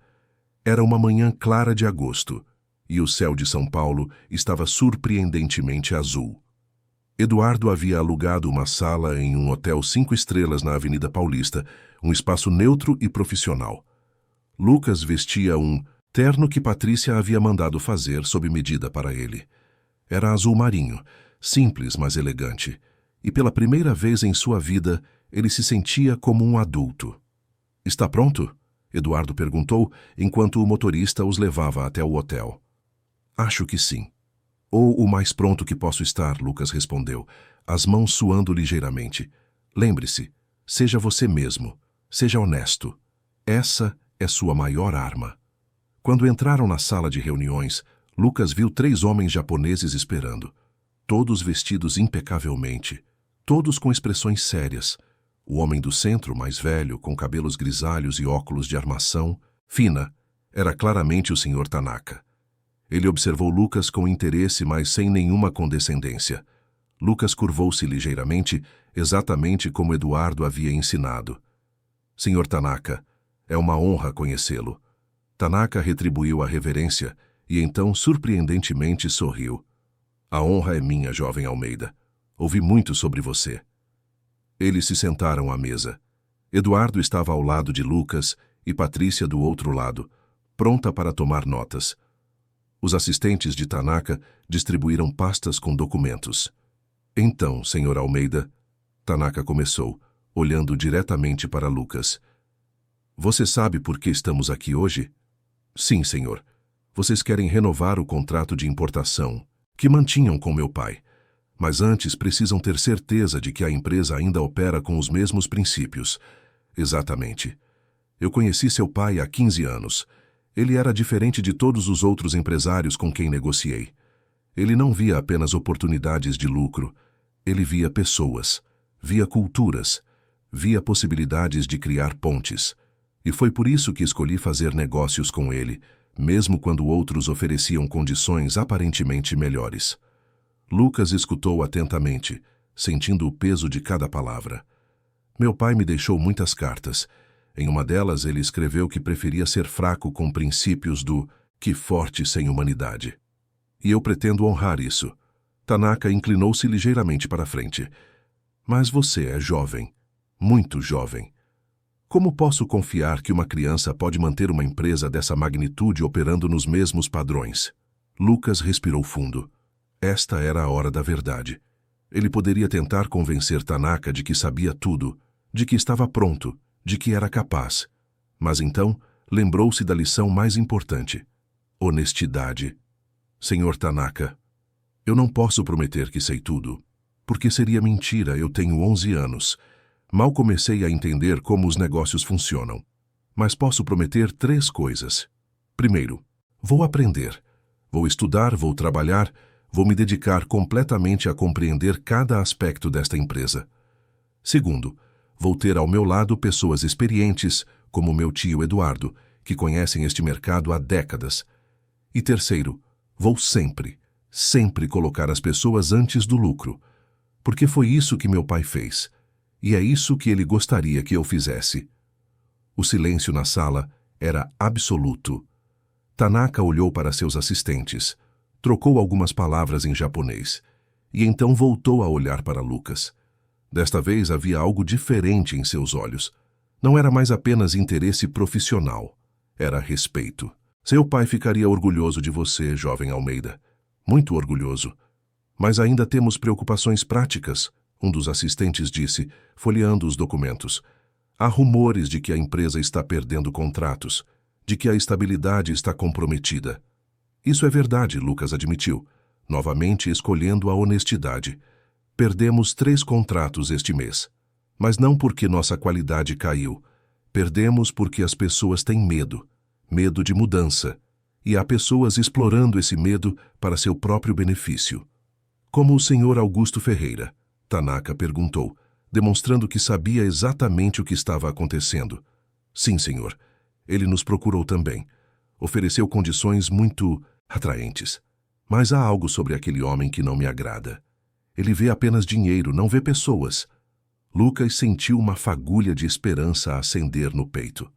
Era uma manhã clara de agosto, e o céu de São Paulo estava surpreendentemente azul. Eduardo havia alugado uma sala em um hotel 5 estrelas na Avenida Paulista, um espaço neutro e profissional. Lucas vestia um terno que Patrícia havia mandado fazer sob medida para ele. Era azul marinho, simples mas elegante, e pela primeira vez em sua vida ele se sentia como um adulto. "Está pronto?" Eduardo perguntou enquanto o motorista os levava até o hotel. "Acho que sim." "Ou o mais pronto que posso estar", Lucas respondeu, as mãos suando ligeiramente. "Lembre-se, seja você mesmo, seja honesto. Essa é sua maior arma." Quando entraram na sala de reuniões, Lucas viu 3 homens japoneses esperando, todos vestidos impecavelmente, todos com expressões sérias. O homem do centro, mais velho, com cabelos grisalhos e óculos de armação fina, era claramente o Sr. Tanaka. Ele observou Lucas com interesse, mas sem nenhuma condescendência. Lucas curvou-se ligeiramente, exatamente como Eduardo havia ensinado. "Sr. Tanaka, é uma honra conhecê-lo." Tanaka retribuiu a reverência e então, surpreendentemente, sorriu. "A honra é minha, jovem Almeida. Ouvi muito sobre você." Eles se sentaram à mesa. Eduardo estava ao lado de Lucas e Patrícia do outro lado, pronta para tomar notas. Os assistentes de Tanaka distribuíram pastas com documentos. "Então, Sr. Almeida," Tanaka começou, olhando diretamente para Lucas. "Você sabe por que estamos aqui hoje?" "Sim, senhor. Vocês querem renovar o contrato de importação que mantinham com meu pai. Mas antes precisam ter certeza de que a empresa ainda opera com os mesmos princípios." "Exatamente. Eu conheci seu pai há 15 anos. Ele era diferente de todos os outros empresários com quem negociei. Ele não via apenas oportunidades de lucro. Ele via pessoas, via culturas, via possibilidades de criar pontes. E foi por isso que escolhi fazer negócios com ele, mesmo quando outros ofereciam condições aparentemente melhores. Lucas escutou atentamente, sentindo o peso de cada palavra. Meu pai me deixou muitas cartas. Em uma delas, ele escreveu que preferia ser fraco com princípios do que forte sem humanidade. E eu pretendo honrar isso. Tanaka inclinou-se ligeiramente para a frente. Mas você é jovem, muito jovem. Como posso confiar que uma criança pode manter uma empresa dessa magnitude operando nos mesmos padrões? Lucas respirou fundo. Esta era a hora da verdade. Ele poderia tentar convencer Tanaka de que sabia tudo, de que estava pronto, de que era capaz. Mas então, lembrou-se da lição mais importante. Honestidade. Senhor Tanaka, eu não posso prometer que sei tudo, porque seria mentira, eu tenho 11 anos. Mal comecei a entender como os negócios funcionam. Mas posso prometer 3 coisas. Primeiro, vou aprender. Vou estudar, vou trabalhar, vou me dedicar completamente a compreender cada aspecto desta empresa. Segundo, vou ter ao meu lado pessoas experientes, como meu tio Eduardo, que conhecem este mercado há décadas. E terceiro, vou sempre colocar as pessoas antes do lucro, porque foi isso que meu pai fez, e é isso que ele gostaria que eu fizesse. O silêncio na sala era absoluto. Tanaka olhou para seus assistentes, trocou algumas palavras em japonês, e então voltou a olhar para Lucas. Desta vez havia algo diferente em seus olhos. Não era mais apenas interesse profissional, era respeito. Seu pai ficaria orgulhoso de você, jovem Almeida. Muito orgulhoso. Mas ainda temos preocupações práticas, um dos assistentes disse, folheando os documentos. Há rumores de que a empresa está perdendo contratos, de que a estabilidade está comprometida. Isso é verdade, Lucas admitiu, novamente escolhendo a honestidade. Perdemos 3 contratos este mês. Mas não porque nossa qualidade caiu. Perdemos porque as pessoas têm medo. Medo de mudança. E há pessoas explorando esse medo para seu próprio benefício. Como o senhor Augusto Ferreira? Tanaka perguntou, demonstrando que sabia exatamente o que estava acontecendo. Sim, senhor. Ele nos procurou também. Ofereceu condições muito atraentes. Mas há algo sobre aquele homem que não me agrada. Ele vê apenas dinheiro, não vê pessoas. Lucas sentiu uma fagulha de esperança acender no peito.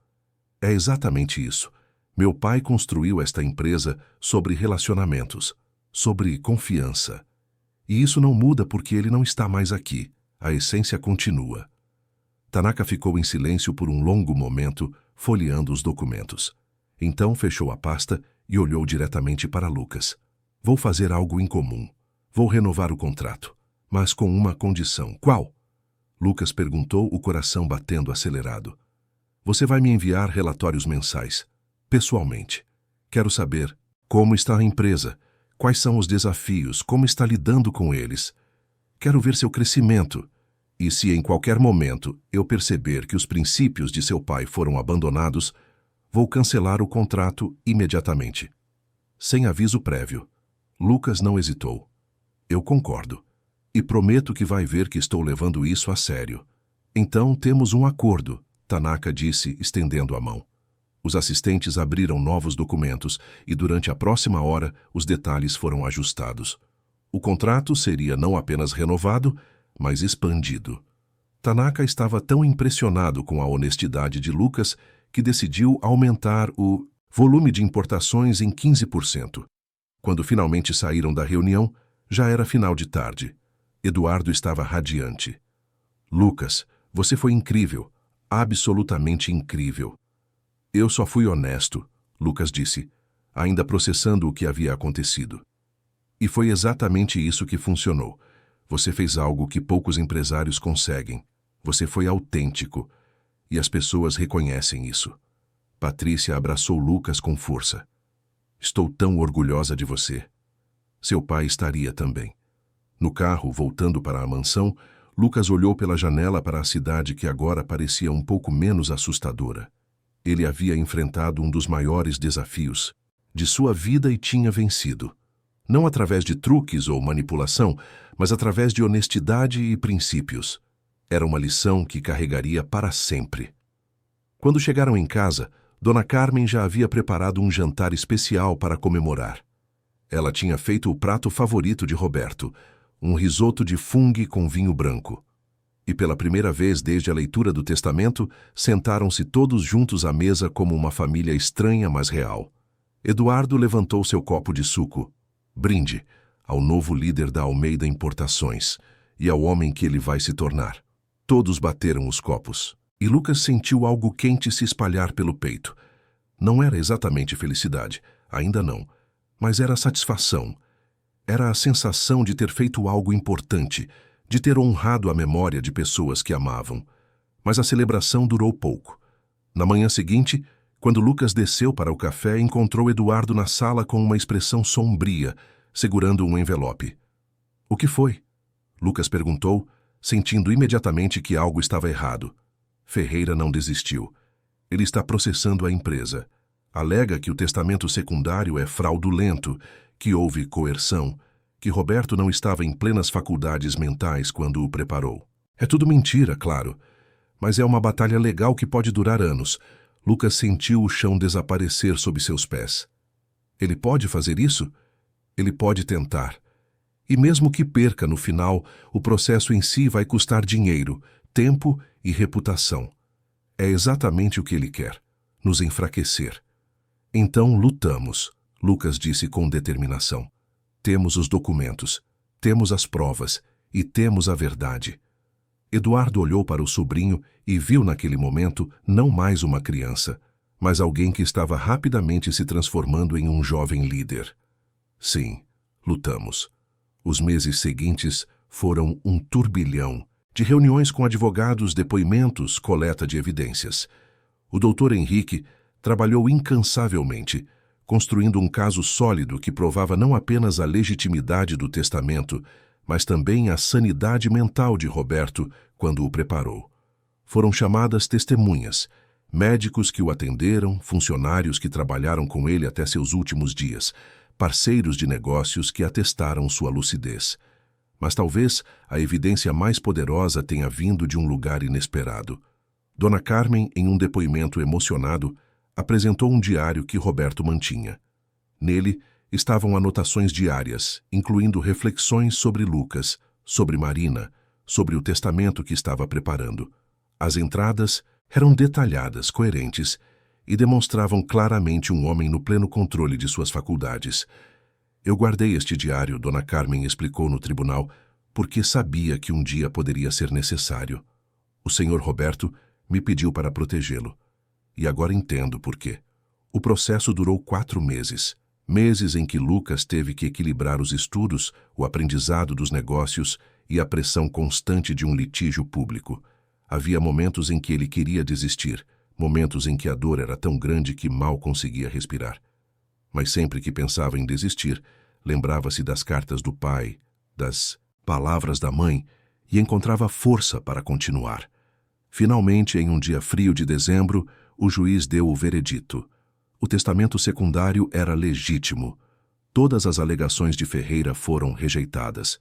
É exatamente isso. Meu pai construiu esta empresa sobre relacionamentos, sobre confiança. E isso não muda porque ele não está mais aqui. A essência continua. Tanaka ficou em silêncio por um longo momento, folheando os documentos. Então fechou a pasta e olhou diretamente para Lucas. Vou fazer algo incomum. Vou renovar o contrato, mas com uma condição. Qual? Lucas perguntou, o coração batendo acelerado. Você vai me enviar relatórios mensais. Pessoalmente. Quero saber como está a empresa, quais são os desafios, como está lidando com eles. Quero ver seu crescimento. E se em qualquer momento eu perceber que os princípios de seu pai foram abandonados, vou cancelar o contrato imediatamente. Sem aviso prévio. Lucas não hesitou. Eu concordo. E prometo que vai ver que estou levando isso a sério. Então temos um acordo, Tanaka disse, estendendo a mão. Os assistentes abriram novos documentos e durante a próxima hora os detalhes foram ajustados. O contrato seria não apenas renovado, mas expandido. Tanaka estava tão impressionado com a honestidade de Lucas que decidiu aumentar o volume de importações em 15%. Quando finalmente saíram da reunião, já era final de tarde. Eduardo estava radiante. Lucas, você foi incrível, absolutamente incrível. Eu só fui honesto, Lucas disse, ainda processando o que havia acontecido. E foi exatamente isso que funcionou. Você fez algo que poucos empresários conseguem. Você foi autêntico. E as pessoas reconhecem isso. Patrícia abraçou Lucas com força. Estou tão orgulhosa de você. Seu pai estaria também. No carro, voltando para a mansão, Lucas olhou pela janela para a cidade que agora parecia um pouco menos assustadora. Ele havia enfrentado um dos maiores desafios de sua vida e tinha vencido. Não através de truques ou manipulação, mas através de honestidade e princípios. Era uma lição que carregaria para sempre. Quando chegaram em casa, Dona Carmen já havia preparado um jantar especial para comemorar. Ela tinha feito o prato favorito de Roberto, um risoto de fungo com vinho branco. E pela primeira vez desde a leitura do testamento, sentaram-se todos juntos à mesa como uma família estranha, mas real. Eduardo levantou seu copo de suco. Brinde ao novo líder da Almeida Importações e ao homem que ele vai se tornar. Todos bateram os copos, e Lucas sentiu algo quente se espalhar pelo peito. Não era exatamente felicidade, ainda não, mas era satisfação. Era a sensação de ter feito algo importante, de ter honrado a memória de pessoas que amavam. Mas a celebração durou pouco. Na manhã seguinte, quando Lucas desceu para o café, encontrou Eduardo na sala com uma expressão sombria, segurando um envelope. O que foi? Lucas perguntou, sentindo imediatamente que algo estava errado. Ferreira não desistiu. Ele está processando a empresa. Alega que o testamento secundário é fraudulento, que houve coerção, que Roberto não estava em plenas faculdades mentais quando o preparou. É tudo mentira, claro, mas é uma batalha legal que pode durar anos. Lucas sentiu o chão desaparecer sob seus pés. Ele pode fazer isso? Ele pode tentar. E mesmo que perca no final, o processo em si vai custar dinheiro, tempo e reputação. É exatamente o que ele quer, nos enfraquecer. Então lutamos, Lucas disse com determinação. Temos os documentos, temos as provas e temos a verdade. Eduardo olhou para o sobrinho e viu naquele momento não mais uma criança, mas alguém que estava rapidamente se transformando em um jovem líder. Sim, lutamos. Os meses seguintes foram um turbilhão de reuniões com advogados, depoimentos, coleta de evidências. O doutor Henrique trabalhou incansavelmente, construindo um caso sólido que provava não apenas a legitimidade do testamento, mas também a sanidade mental de Roberto quando o preparou. Foram chamadas testemunhas, médicos que o atenderam, funcionários que trabalharam com ele até seus últimos dias, parceiros de negócios que atestaram sua lucidez. Mas talvez a evidência mais poderosa tenha vindo de um lugar inesperado. Dona Carmen, em um depoimento emocionado, apresentou um diário que Roberto mantinha. Nele estavam anotações diárias, incluindo reflexões sobre Lucas, sobre Marina, sobre o testamento que estava preparando. As entradas eram detalhadas, coerentes, e demonstravam claramente um homem no pleno controle de suas faculdades. Eu guardei este diário, Dona Carmen explicou no tribunal, porque sabia que um dia poderia ser necessário. O senhor Roberto me pediu para protegê-lo. E agora entendo por quê. O processo durou 4 meses. Meses em que Lucas teve que equilibrar os estudos, o aprendizado dos negócios e a pressão constante de um litígio público. Havia momentos em que ele queria desistir, momentos em que a dor era tão grande que mal conseguia respirar. Mas sempre que pensava em desistir, lembrava-se das cartas do pai, das palavras da mãe e encontrava força para continuar. Finalmente, em um dia frio de dezembro, o juiz deu o veredito. O testamento secundário era legítimo. Todas as alegações de Ferreira foram rejeitadas.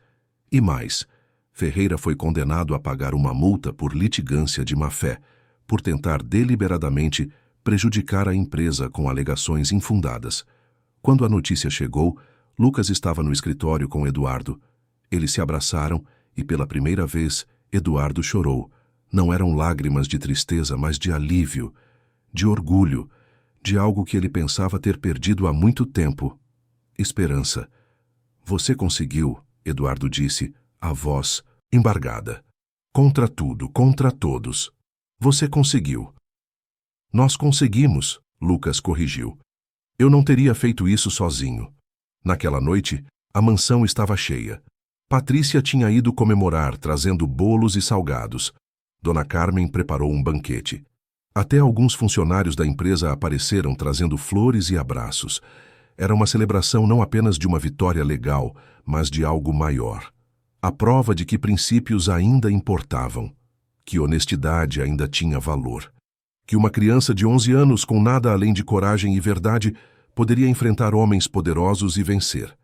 E mais, Ferreira foi condenado a pagar uma multa por litigância de má-fé, por tentar deliberadamente prejudicar a empresa com alegações infundadas. Quando a notícia chegou, Lucas estava no escritório com Eduardo. Eles se abraçaram e, pela primeira vez, Eduardo chorou. Não eram lágrimas de tristeza, mas de alívio, de orgulho, de algo que ele pensava ter perdido há muito tempo. Esperança. Você conseguiu, Eduardo disse, a voz embargada. Contra tudo, contra todos. Você conseguiu. Nós conseguimos, Lucas corrigiu. Eu não teria feito isso sozinho. Naquela noite, a mansão estava cheia. Patrícia tinha ido comemorar, trazendo bolos e salgados. Dona Carmen preparou um banquete. Até alguns funcionários da empresa apareceram trazendo flores e abraços. Era uma celebração não apenas de uma vitória legal, mas de algo maior. A prova de que princípios ainda importavam, que honestidade ainda tinha valor, que uma criança de 11 anos com nada além de coragem e verdade poderia enfrentar homens poderosos e vencer.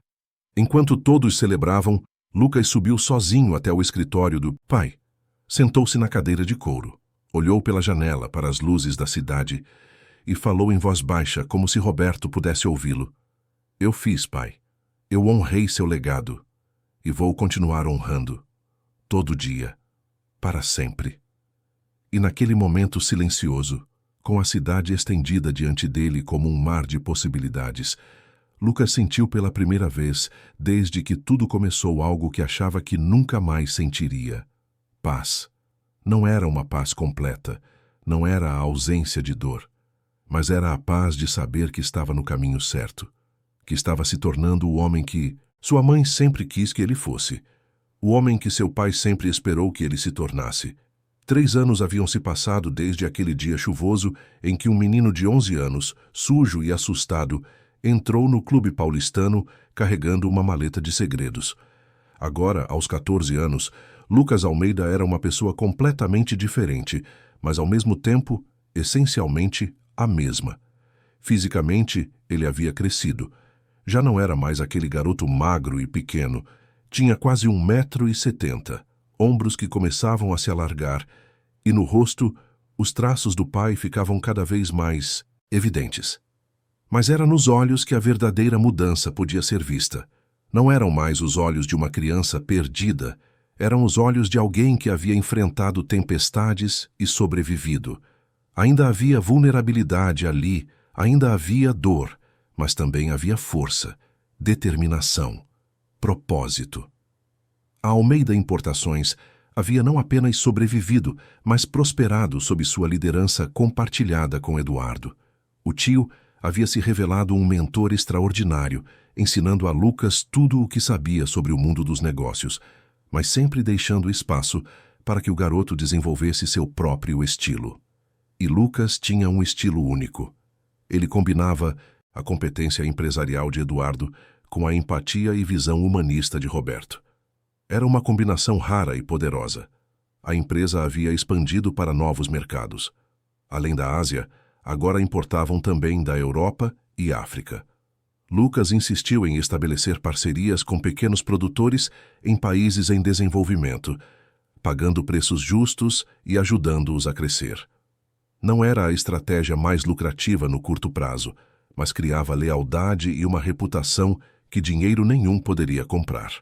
Enquanto todos celebravam, Lucas subiu sozinho até o escritório do pai. Sentou-se na cadeira de couro, olhou pela janela para as luzes da cidade e falou em voz baixa, como se Roberto pudesse ouvi-lo. Eu fiz, pai. Eu honrei seu legado. E vou continuar honrando. Todo dia. Para sempre. E naquele momento silencioso, com a cidade estendida diante dele como um mar de possibilidades, Lucas sentiu pela primeira vez, desde que tudo começou, algo que achava que nunca mais sentiria. Paz. Não era uma paz completa, não era a ausência de dor, mas era a paz de saber que estava no caminho certo, que estava se tornando o homem que sua mãe sempre quis que ele fosse, o homem que seu pai sempre esperou que ele se tornasse. 3 anos haviam se passado desde aquele dia chuvoso em que um menino de 11 anos, sujo e assustado, entrou no clube paulistano carregando uma maleta de segredos. Agora, aos 14 anos, Lucas Almeida era uma pessoa completamente diferente, mas ao mesmo tempo, essencialmente, a mesma. Fisicamente, ele havia crescido. Já não era mais aquele garoto magro e pequeno. Tinha quase 1,70 m, ombros que começavam a se alargar, e no rosto, os traços do pai ficavam cada vez mais evidentes. Mas era nos olhos que a verdadeira mudança podia ser vista. Não eram mais os olhos de uma criança perdida, eram os olhos de alguém que havia enfrentado tempestades e sobrevivido. Ainda havia vulnerabilidade ali, ainda havia dor, mas também havia força, determinação, propósito. A Almeida Importações havia não apenas sobrevivido, mas prosperado sob sua liderança compartilhada com Eduardo. O tio havia se revelado um mentor extraordinário, ensinando a Lucas tudo o que sabia sobre o mundo dos negócios, mas sempre deixando espaço para que o garoto desenvolvesse seu próprio estilo. E Lucas tinha um estilo único. Ele combinava a competência empresarial de Eduardo com a empatia e visão humanista de Roberto. Era uma combinação rara e poderosa. A empresa havia expandido para novos mercados. Além da Ásia, agora importavam também da Europa e África. Lucas insistiu em estabelecer parcerias com pequenos produtores em países em desenvolvimento, pagando preços justos e ajudando-os a crescer. Não era a estratégia mais lucrativa no curto prazo, mas criava lealdade e uma reputação que dinheiro nenhum poderia comprar.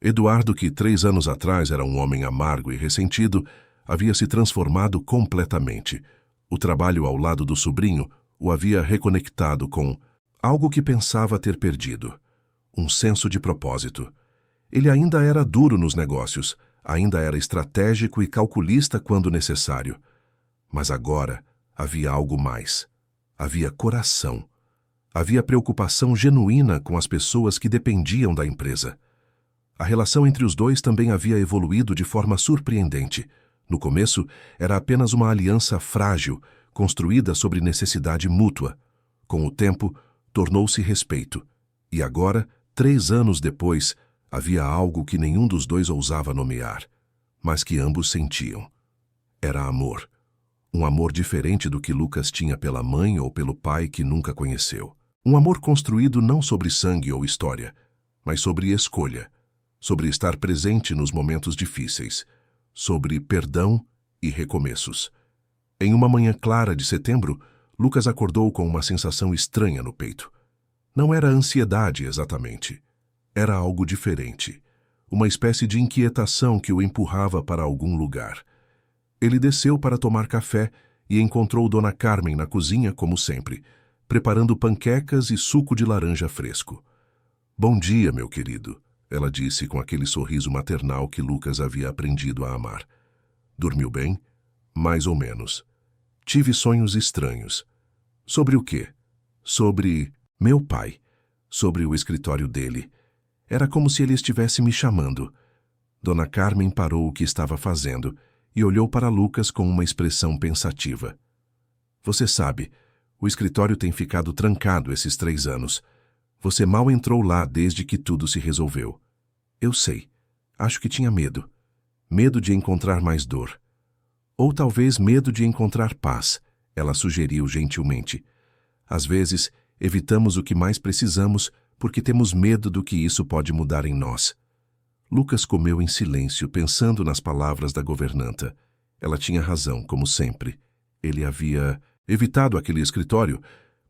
Eduardo, que 3 anos atrás era um homem amargo e ressentido, havia se transformado completamente. O trabalho ao lado do sobrinho o havia reconectado com algo que pensava ter perdido, um senso de propósito. Ele ainda era duro nos negócios, ainda era estratégico e calculista quando necessário. Mas agora havia algo mais. Havia coração. Havia preocupação genuína com as pessoas que dependiam da empresa. A relação entre os dois também havia evoluído de forma surpreendente. No começo, era apenas uma aliança frágil, construída sobre necessidade mútua. Com o tempo, tornou-se respeito. E agora, 3 anos depois, havia algo que nenhum dos dois ousava nomear, mas que ambos sentiam. Era amor. Um amor diferente do que Lucas tinha pela mãe ou pelo pai que nunca conheceu. Um amor construído não sobre sangue ou história, mas sobre escolha, sobre estar presente nos momentos difíceis, sobre perdão e recomeços. Em uma manhã clara de setembro, Lucas acordou com uma sensação estranha no peito. Não era ansiedade exatamente. Era algo diferente. Uma espécie de inquietação que o empurrava para algum lugar. Ele desceu para tomar café e encontrou Dona Carmen na cozinha, como sempre, preparando panquecas e suco de laranja fresco. "Bom dia, meu querido", ela disse com aquele sorriso maternal que Lucas havia aprendido a amar. "Dormiu bem?" "Mais ou menos. Tive sonhos estranhos." "Sobre o quê?" "Sobre meu pai. Sobre o escritório dele. Era como se ele estivesse me chamando." Dona Carmen parou o que estava fazendo e olhou para Lucas com uma expressão pensativa. "Você sabe, o escritório tem ficado trancado esses 3 anos. Você mal entrou lá desde que tudo se resolveu." "Eu sei. Acho que tinha medo. Medo de encontrar mais dor. Ou talvez medo de encontrar paz", ela sugeriu gentilmente. "Às vezes, evitamos o que mais precisamos porque temos medo do que isso pode mudar em nós." Lucas comeu em silêncio, pensando nas palavras da governanta. Ela tinha razão, como sempre. Ele havia Evitado aquele escritório,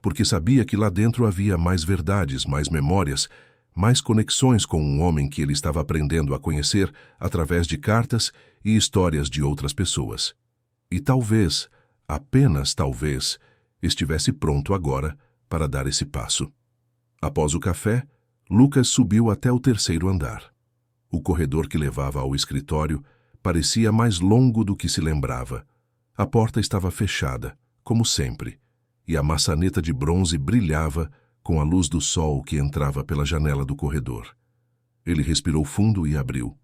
porque sabia que lá dentro havia mais verdades, mais memórias, mais conexões com um homem que ele estava aprendendo a conhecer através de cartas e histórias de outras pessoas. E talvez, apenas talvez, estivesse pronto agora para dar esse passo. Após o café, Lucas subiu até o 3º andar. O corredor que levava ao escritório parecia mais longo do que se lembrava. A porta estava fechada, como sempre, e a maçaneta de bronze brilhava com a luz do sol que entrava pela janela do corredor. Ele respirou fundo e abriu.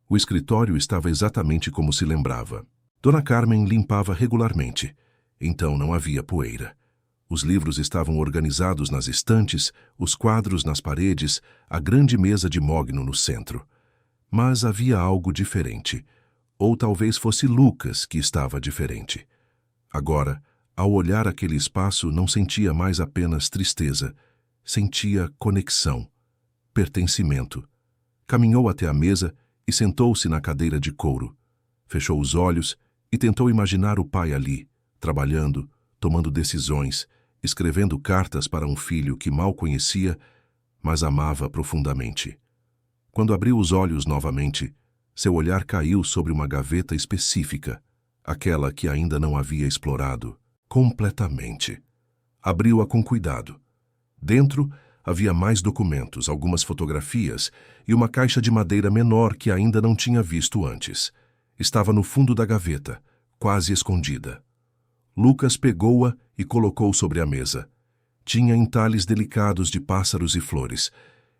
O escritório estava exatamente como se lembrava. Dona Carmen limpava regularmente, então não havia poeira. Os livros estavam organizados nas estantes, os quadros nas paredes, a grande mesa de mogno no centro. Mas havia algo diferente. Ou talvez fosse Lucas que estava diferente. Agora, ao olhar aquele espaço, não sentia mais apenas tristeza. Sentia conexão, pertencimento. Caminhou até a mesa e sentou-se na cadeira de couro. Fechou os olhos e tentou imaginar o pai ali, trabalhando, tomando decisões, escrevendo cartas para um filho que mal conhecia, mas amava profundamente. Quando abriu os olhos novamente, seu olhar caiu sobre uma gaveta específica, aquela que ainda não havia explorado, completamente. Abriu-a com cuidado. Dentro havia mais documentos, algumas fotografias e uma caixa de madeira menor que ainda não tinha visto antes. Estava no fundo da gaveta, quase escondida. Lucas pegou-a e colocou sobre a mesa. Tinha entalhes delicados de pássaros e flores,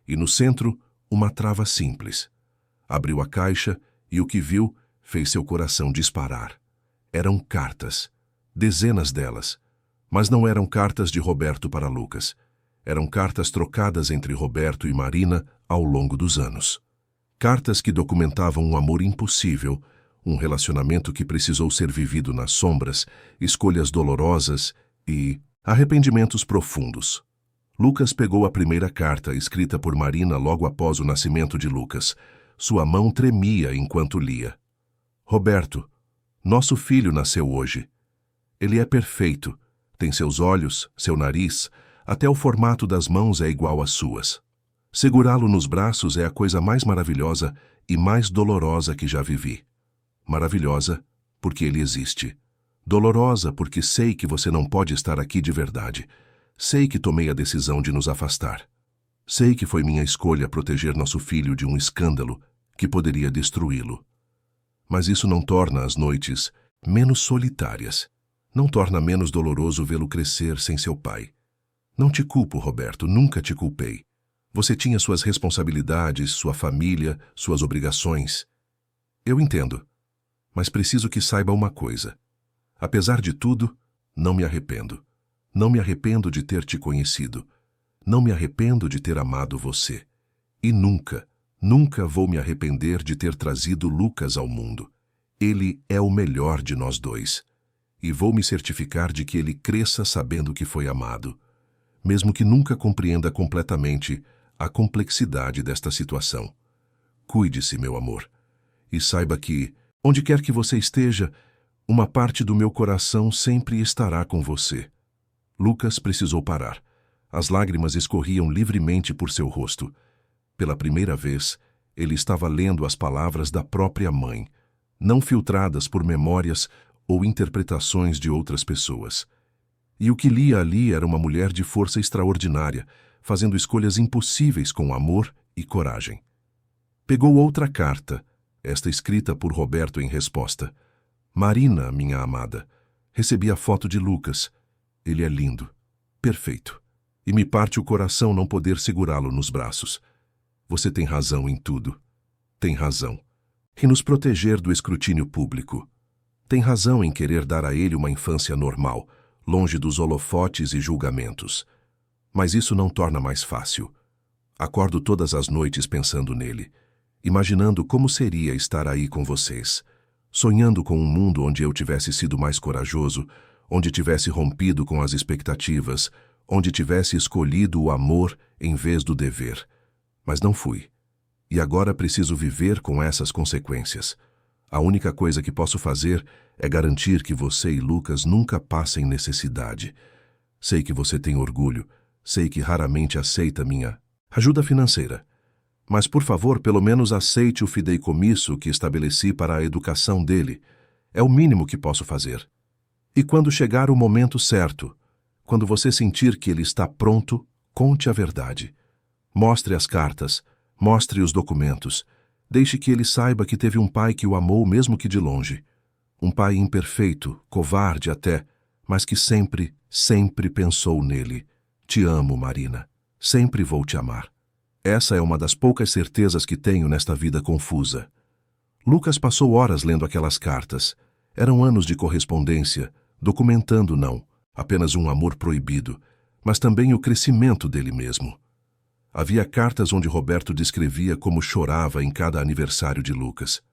e no centro, uma trava simples. Abriu a caixa e o que viu fez seu coração disparar. Eram cartas, dezenas delas, mas não eram cartas de Roberto para Lucas. Eram cartas trocadas entre Roberto e Marina ao longo dos anos. Cartas que documentavam um amor impossível, um relacionamento que precisou ser vivido nas sombras, escolhas dolorosas e arrependimentos profundos. Lucas pegou a primeira carta, escrita por Marina logo após o nascimento de Lucas. Sua mão tremia enquanto lia. Roberto, nosso filho nasceu hoje. Ele é perfeito. Tem seus olhos, seu nariz, até o formato das mãos é igual às suas. Segurá-lo nos braços é a coisa mais maravilhosa e mais dolorosa que já vivi. Maravilhosa, porque ele existe. Dolorosa, porque sei que você não pode estar aqui de verdade. Sei que tomei a decisão de nos afastar. Sei que foi minha escolha proteger nosso filho de um escândalo que poderia destruí-lo. Mas isso não torna as noites menos solitárias. Não torna menos doloroso vê-lo crescer sem seu pai. Não te culpo, Roberto, nunca te culpei. Você tinha suas responsabilidades, sua família, suas obrigações. Eu entendo, mas preciso que saiba uma coisa. Apesar de tudo, não me arrependo. Não me arrependo de ter te conhecido. Não me arrependo de ter amado você. E nunca, nunca vou me arrepender de ter trazido Lucas ao mundo. Ele é o melhor de nós dois. E vou me certificar de que ele cresça sabendo que foi amado, mesmo que nunca compreenda completamente a complexidade desta situação. Cuide-se, meu amor, e saiba que, onde quer que você esteja, uma parte do meu coração sempre estará com você. Lucas precisou parar. As lágrimas escorriam livremente por seu rosto. Pela primeira vez, ele estava lendo as palavras da própria mãe, não filtradas por memórias ou interpretações de outras pessoas. E o que lia ali era uma mulher de força extraordinária, fazendo escolhas impossíveis com amor e coragem. Pegou outra carta, esta escrita por Roberto em resposta. Marina, minha amada, recebi a foto de Lucas. Ele é lindo, perfeito, e me parte o coração não poder segurá-lo nos braços. Você tem razão em tudo. Tem razão em nos proteger do escrutínio público. Tem razão em querer dar a ele uma infância normal, longe dos holofotes e julgamentos. Mas isso não torna mais fácil. Acordo todas as noites pensando nele, imaginando como seria estar aí com vocês, sonhando com um mundo onde eu tivesse sido mais corajoso, onde tivesse rompido com as expectativas, onde tivesse escolhido o amor em vez do dever. Mas não fui. E agora preciso viver com essas consequências. A única coisa que posso fazer é garantir que você e Lucas nunca passem necessidade. Sei que você tem orgulho, sei que raramente aceita minha ajuda financeira. Mas, por favor, pelo menos aceite o fideicomisso que estabeleci para a educação dele. É o mínimo que posso fazer. E quando chegar o momento certo, quando você sentir que ele está pronto, conte a verdade. Mostre as cartas, mostre os documentos. Deixe que ele saiba que teve um pai que o amou mesmo que de longe. Um pai imperfeito, covarde até, mas que sempre, sempre pensou nele. Te amo, Marina. Sempre vou te amar. Essa é uma das poucas certezas que tenho nesta vida confusa. Lucas passou horas lendo aquelas cartas. Eram anos de correspondência, documentando não, apenas um amor proibido, mas também o crescimento dele mesmo. Havia cartas onde Roberto descrevia como chorava em cada aniversário de Lucas.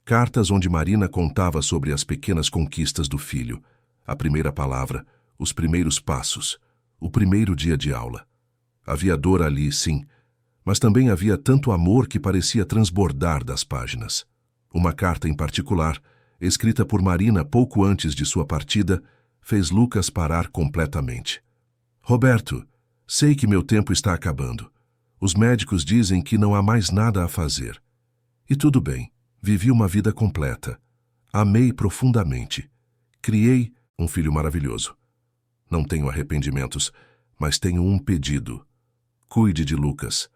Cartas onde Marina contava sobre as pequenas conquistas do filho, a primeira palavra, os primeiros passos, o primeiro dia de aula. Havia dor ali, sim, mas também havia tanto amor que parecia transbordar das páginas. Uma carta em particular, escrita por Marina pouco antes de sua partida, fez Lucas parar completamente. Roberto, sei que meu tempo está acabando. Os médicos dizem que não há mais nada a fazer. E tudo bem, vivi uma vida completa. Amei profundamente. Criei um filho maravilhoso. Não tenho arrependimentos, mas tenho um pedido. Cuide de Lucas.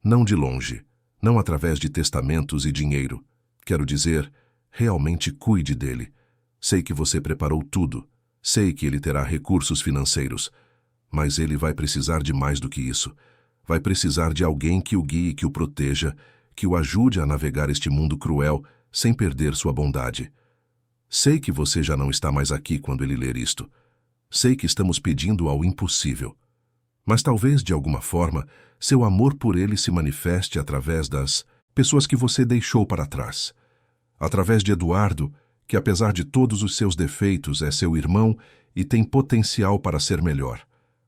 Não de longe, não através de testamentos e dinheiro. Quero dizer, realmente cuide dele. Sei que você preparou tudo. Sei que ele terá recursos financeiros. Mas ele vai precisar de mais do que isso. Vai precisar de alguém que o guie, que o proteja, que o ajude a navegar este mundo cruel sem perder sua bondade. Sei que você já não está mais aqui quando ele ler isto. Sei que estamos pedindo ao impossível. Mas talvez, de alguma forma, seu amor por ele se manifeste através das pessoas que você deixou para trás. Através de Eduardo, que apesar de todos os seus defeitos é seu irmão e tem potencial para ser melhor.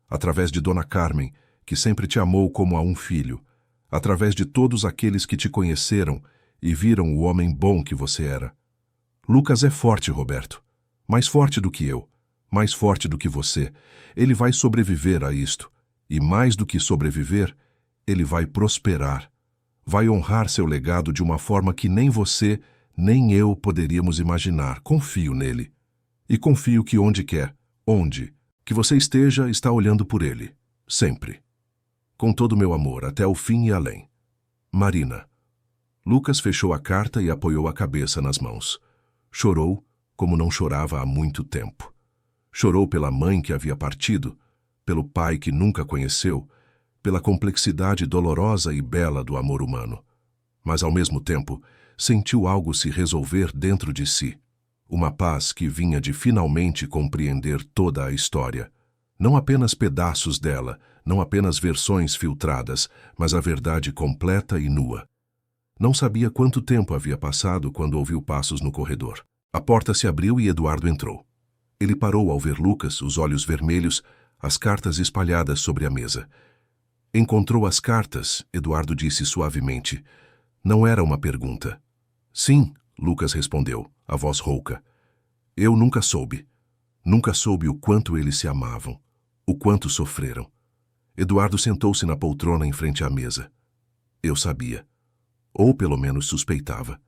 Através de Dona Carmen, que sempre te amou como a um filho. Através de todos aqueles que te conheceram e viram o homem bom que você era. Lucas é forte, Roberto. Mais forte do que eu. Mais forte do que você. Ele vai sobreviver a isto. E mais do que sobreviver, ele vai prosperar. Vai honrar seu legado de uma forma que nem você, nem eu poderíamos imaginar. Confio nele. E confio que onde quer, onde, que você esteja, está olhando por ele. Sempre. Com todo o meu amor, até o fim e além. Marina. Lucas fechou a carta e apoiou a cabeça nas mãos. Chorou, como não chorava há muito tempo. Chorou pela mãe que havia partido, pelo pai que nunca conheceu, pela complexidade dolorosa e bela do amor humano. Mas, ao mesmo tempo, sentiu algo se resolver dentro de si. Uma paz que vinha de finalmente compreender toda a história. Não apenas pedaços dela, não apenas versões filtradas, mas a verdade completa e nua. Não sabia quanto tempo havia passado quando ouviu passos no corredor. A porta se abriu e Eduardo entrou. Ele parou ao ver Lucas, os olhos vermelhos, as cartas espalhadas sobre a mesa. Encontrou as cartas, Eduardo disse suavemente. Não era uma pergunta. Sim, Lucas respondeu, a voz rouca. Eu nunca soube. Nunca soube o quanto eles se amavam, o quanto sofreram. Eduardo sentou-se na poltrona em frente à mesa. Eu sabia. Ou pelo menos suspeitava.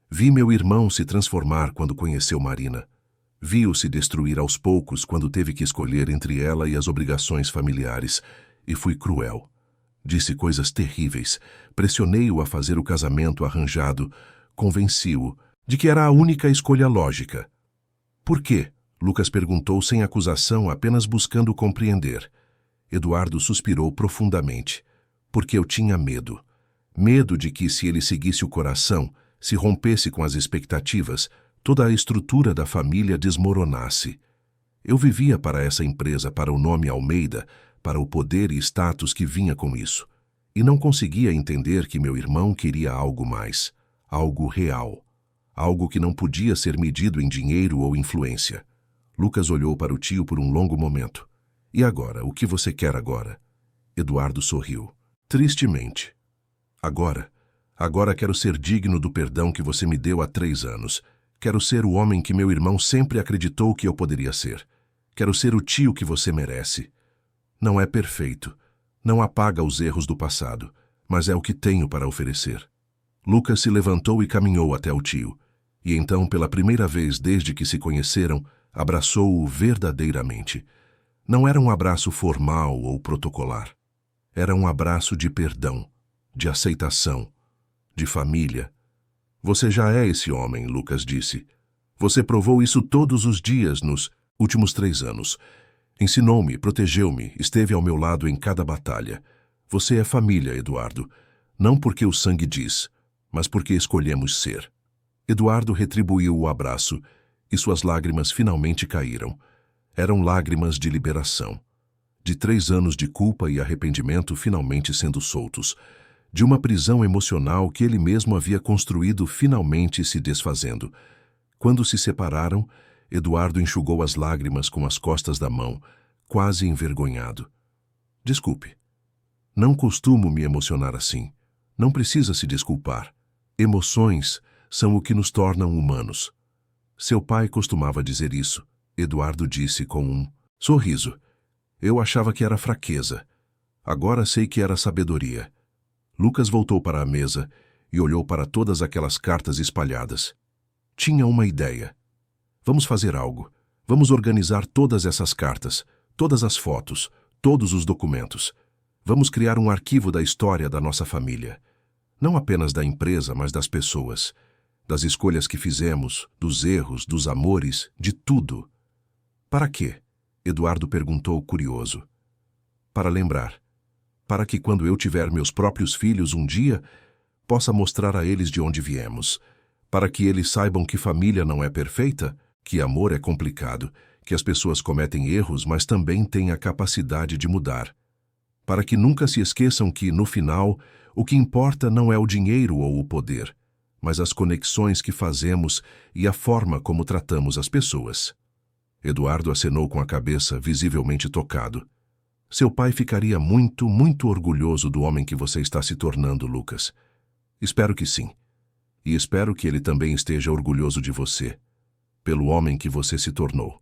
Vi meu irmão se transformar quando conheceu Marina. Vi-o se destruir aos poucos quando teve que escolher entre ela e as obrigações familiares, e fui cruel. Disse coisas terríveis, pressionei-o a fazer o casamento arranjado, convenci-o de que era a única escolha lógica. Por quê? Lucas perguntou sem acusação, apenas buscando compreender. Eduardo suspirou profundamente. Porque eu tinha medo. Medo de que, se ele seguisse o coração, se rompesse com as expectativas, toda a estrutura da família desmoronasse. Eu vivia para essa empresa, para o nome Almeida, para o poder e status que vinha com isso. E não conseguia entender que meu irmão queria algo mais, algo real, algo que não podia ser medido em dinheiro ou influência. Lucas olhou para o tio por um longo momento. E agora, o que você quer agora? Eduardo sorriu. Tristemente. Agora Agora quero ser digno do perdão que você me deu há 3 anos. Quero ser o homem que meu irmão sempre acreditou que eu poderia ser. Quero ser o tio que você merece. Não é perfeito. Não apaga os erros do passado, mas é o que tenho para oferecer. Lucas se levantou e caminhou até o tio. E então, pela primeira vez desde que se conheceram, abraçou-o verdadeiramente. Não era um abraço formal ou protocolar. Era um abraço de perdão, de aceitação, de família. Você já é esse homem, Lucas disse. Você provou isso todos os dias nos últimos 3 anos. Ensinou-me, protegeu-me, esteve ao meu lado em cada batalha. Você é família, Eduardo. Não porque o sangue diz, mas porque escolhemos ser. Eduardo retribuiu o abraço e suas lágrimas finalmente caíram. Eram lágrimas de liberação. De 3 anos de culpa e arrependimento finalmente sendo soltos. De uma prisão emocional que ele mesmo havia construído finalmente se desfazendo. Quando se separaram, Eduardo enxugou as lágrimas com as costas da mão, quase envergonhado. Desculpe. Não costumo me emocionar assim. Não precisa se desculpar. Emoções são o que nos tornam humanos. Seu pai costumava dizer isso, Eduardo disse com um sorriso. Eu achava que era fraqueza. Agora sei que era sabedoria. Lucas voltou para a mesa e olhou para todas aquelas cartas espalhadas. Tinha uma ideia. Vamos fazer algo. Vamos organizar todas essas cartas, todas as fotos, todos os documentos. Vamos criar um arquivo da história da nossa família. Não apenas da empresa, mas das pessoas. Das escolhas que fizemos, dos erros, dos amores, de tudo. Para quê? Eduardo perguntou curioso. Para lembrar. Para que quando eu tiver meus próprios filhos um dia, possa mostrar a eles de onde viemos. Para que eles saibam que família não é perfeita, que amor é complicado, que as pessoas cometem erros, mas também têm a capacidade de mudar. Para que nunca se esqueçam que, no final, o que importa não é o dinheiro ou o poder, mas as conexões que fazemos e a forma como tratamos as pessoas. Eduardo acenou com a cabeça, visivelmente tocado. Seu pai ficaria muito, muito orgulhoso do homem que você está se tornando, Lucas. Espero que sim. E espero que ele também esteja orgulhoso de você, pelo homem que você se tornou.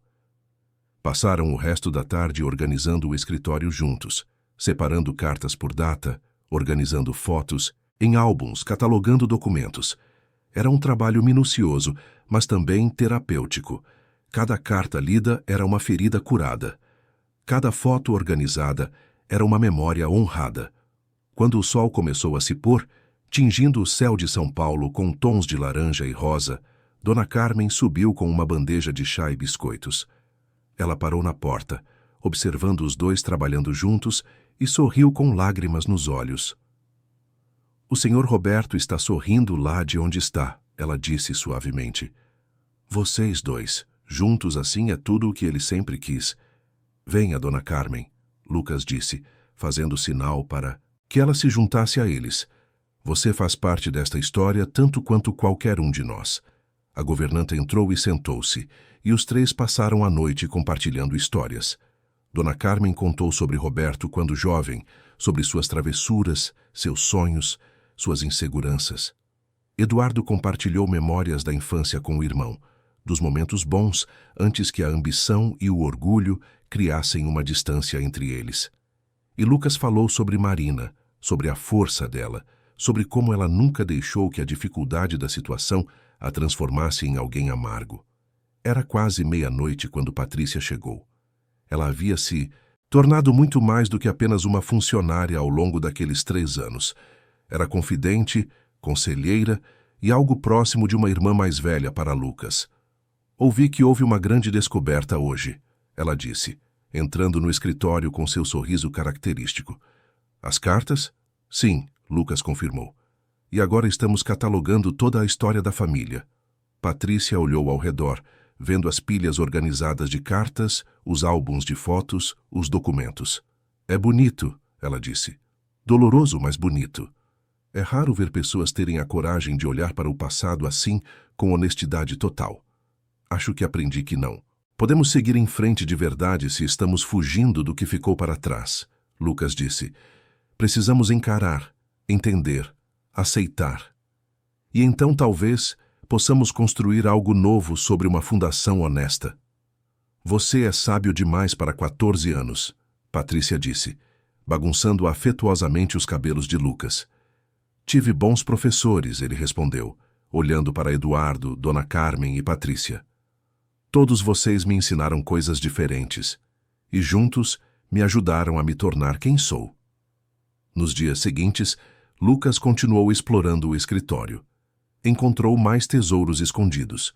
Passaram o resto da tarde organizando o escritório juntos, separando cartas por data, organizando fotos, em álbuns, catalogando documentos. Era um trabalho minucioso, mas também terapêutico. Cada carta lida era uma ferida curada. Cada foto organizada era uma memória honrada. Quando o sol começou a se pôr, tingindo o céu de São Paulo com tons de laranja e rosa, Dona Carmen subiu com uma bandeja de chá e biscoitos. Ela parou na porta, observando os dois trabalhando juntos, e sorriu com lágrimas nos olhos. O senhor Roberto está sorrindo lá de onde está, ela disse suavemente. Vocês dois, juntos assim é tudo o que ele sempre quis. Venha, Dona Carmen, Lucas disse, fazendo sinal para que ela se juntasse a eles. Você faz parte desta história tanto quanto qualquer um de nós. A governanta entrou e sentou-se, e os 3 passaram a noite compartilhando histórias. Dona Carmen contou sobre Roberto quando jovem, sobre suas travessuras, seus sonhos, suas inseguranças. Eduardo compartilhou memórias da infância com o irmão, dos momentos bons antes que a ambição e o orgulho criassem uma distância entre eles. E Lucas falou sobre Marina, sobre a força dela, sobre como ela nunca deixou que a dificuldade da situação a transformasse em alguém amargo. Era quase meia-noite quando Patrícia chegou. Ela havia se tornado muito mais do que apenas uma funcionária ao longo daqueles 3 anos. Era confidente, conselheira e algo próximo de uma irmã mais velha para Lucas. Ouvi que houve uma grande descoberta hoje, ela disse, entrando no escritório com seu sorriso característico. As cartas? Sim, Lucas confirmou. E agora estamos catalogando toda a história da família. Patrícia olhou ao redor, vendo as pilhas organizadas de cartas, os álbuns de fotos, os documentos. É bonito, ela disse. Doloroso, mas bonito. É raro ver pessoas terem a coragem de olhar para o passado assim, com honestidade total. Acho que aprendi que não. Podemos seguir em frente de verdade se estamos fugindo do que ficou para trás, Lucas disse. Precisamos encarar, entender, aceitar. E então talvez possamos construir algo novo sobre uma fundação honesta. Você é sábio demais para 14 anos, Patrícia disse, bagunçando afetuosamente os cabelos de Lucas. Tive bons professores, ele respondeu, olhando para Eduardo, Dona Carmen e Patrícia. Todos vocês me ensinaram coisas diferentes, e juntos me ajudaram a me tornar quem sou. Nos dias seguintes, Lucas continuou explorando o escritório. Encontrou mais tesouros escondidos.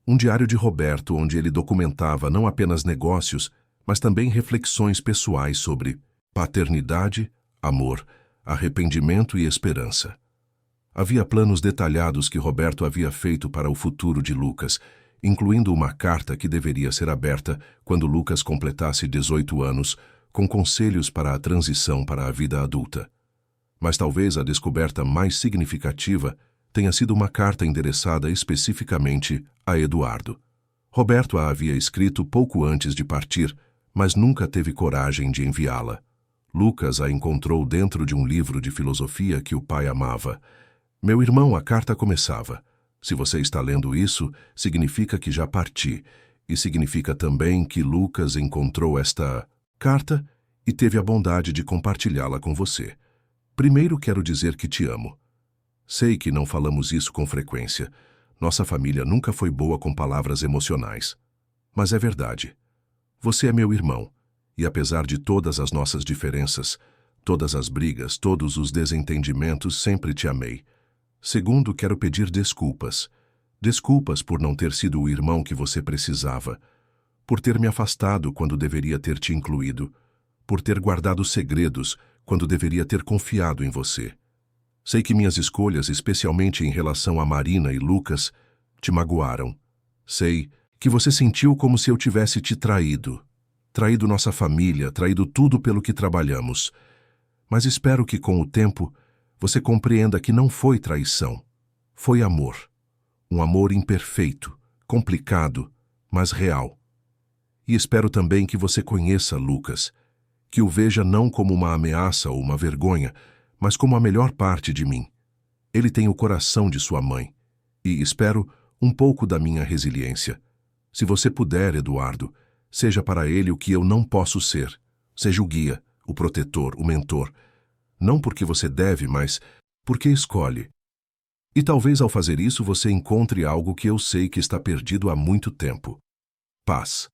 Um diário de Roberto onde ele documentava não apenas negócios, mas também reflexões pessoais sobre paternidade, amor, arrependimento e esperança. Havia planos detalhados que Roberto havia feito para o futuro de Lucas, incluindo uma carta que deveria ser aberta quando Lucas completasse 18 anos, com conselhos para a transição para a vida adulta. Mas talvez a descoberta mais significativa tenha sido uma carta endereçada especificamente a Eduardo. Roberto a havia escrito pouco antes de partir, mas nunca teve coragem de enviá-la. Lucas a encontrou dentro de um livro de filosofia que o pai amava. Meu irmão, a carta começava. Se você está lendo isso, significa que já parti, e significa também que Lucas encontrou esta carta e teve a bondade de compartilhá-la com você. Primeiro quero dizer que te amo. Sei que não falamos isso com frequência. Nossa família nunca foi boa com palavras emocionais. Mas é verdade. Você é meu irmão, e apesar de todas as nossas diferenças, todas as brigas, todos os desentendimentos, sempre te amei. Segundo, quero pedir desculpas. Desculpas por não ter sido o irmão que você precisava, por ter me afastado quando deveria ter te incluído, por ter guardado segredos quando deveria ter confiado em você. Sei que minhas escolhas, especialmente em relação a Marina e Lucas, te magoaram. Sei que você sentiu como se eu tivesse te traído. Traído nossa família, traído tudo pelo que trabalhamos. Mas espero que, com o tempo, você compreenda que não foi traição. Foi amor. Um amor imperfeito, complicado, mas real. E espero também que você conheça Lucas, que o veja não como uma ameaça ou uma vergonha, mas como a melhor parte de mim. Ele tem o coração de sua mãe, e espero um pouco da minha resiliência. Se você puder, Eduardo, seja para ele o que eu não posso ser. Seja o guia, o protetor, o mentor. Não porque você deve, mas porque escolhe. E talvez ao fazer isso você encontre algo que eu sei que está perdido há muito tempo. Paz.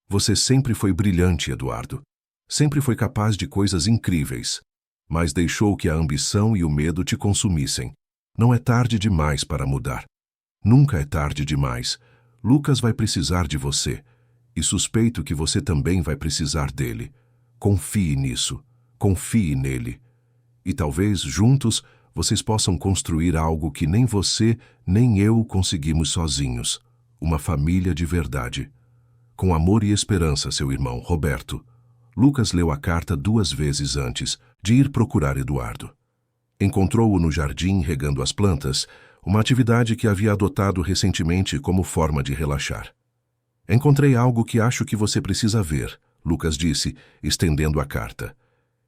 Você sempre foi brilhante, Eduardo. Sempre foi capaz de coisas incríveis. Mas deixou que a ambição e o medo te consumissem. Não é tarde demais para mudar. Nunca é tarde demais. Lucas vai precisar de você. E suspeito que você também vai precisar dele. Confie nisso. Confie nele. E talvez, juntos, vocês possam construir algo que nem você, nem eu conseguimos sozinhos. Uma família de verdade. Com amor e esperança, seu irmão, Roberto. Lucas leu a carta 2 vezes antes de ir procurar Eduardo. Encontrou-o no jardim regando as plantas, uma atividade que havia adotado recentemente como forma de relaxar. Encontrei algo que acho que você precisa ver, Lucas disse, estendendo a carta.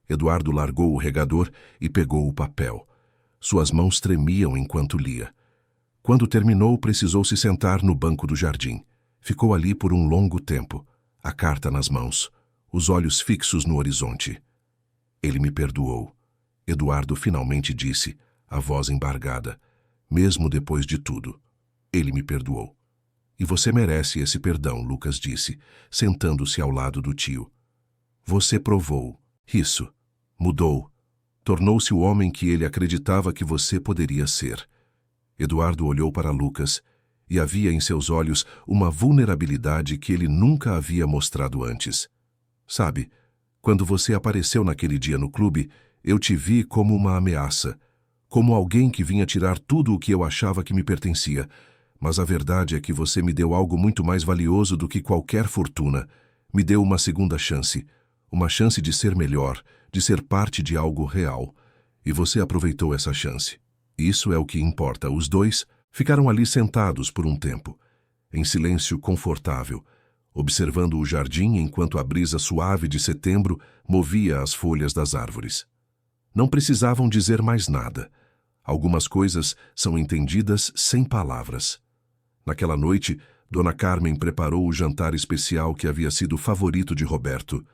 Eduardo largou o regador e pegou o papel. Suas mãos tremiam enquanto lia. Quando terminou, precisou se sentar no banco do jardim. Ficou ali por um longo tempo, a carta nas mãos, os olhos fixos no horizonte. Ele me perdoou. Eduardo finalmente disse, a voz embargada, mesmo depois de tudo. Ele me perdoou. E você merece esse perdão, Lucas disse, sentando-se ao lado do tio. Você provou. Isso. Mudou. Tornou-se o homem que ele acreditava que você poderia ser. Eduardo olhou para Lucas e havia em seus olhos uma vulnerabilidade que ele nunca havia mostrado antes. Sabe, quando você apareceu naquele dia no clube, eu te vi como uma ameaça, como alguém que vinha tirar tudo o que eu achava que me pertencia. Mas a verdade é que você me deu algo muito mais valioso do que qualquer fortuna. Me deu uma segunda chance, uma chance de ser melhor, de ser parte de algo real. E você aproveitou essa chance. Isso é o que importa. Os dois ficaram ali sentados por um tempo, em silêncio confortável, observando o jardim enquanto a brisa suave de setembro movia as folhas das árvores. Não precisavam dizer mais nada. Algumas coisas são entendidas sem palavras. Naquela noite, Dona Carmen preparou o jantar especial que havia sido favorito de Roberto.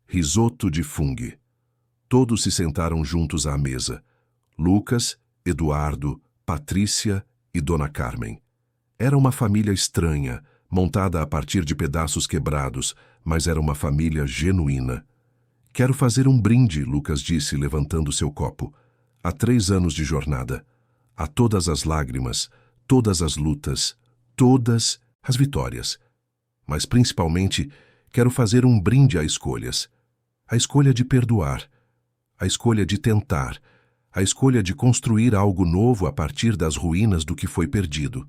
Risoto de fungo. Todos se sentaram juntos à mesa. Lucas, Eduardo, Patrícia e Dona Carmen. Era uma família estranha, montada a partir de pedaços quebrados, mas era uma família genuína. Quero fazer um brinde, Lucas disse, levantando seu copo. Há 3 anos de jornada. A todas as lágrimas, todas as lutas, todas as vitórias. Mas principalmente, quero fazer um brinde a escolhas. A escolha de perdoar. A escolha de tentar. A escolha de construir algo novo a partir das ruínas do que foi perdido.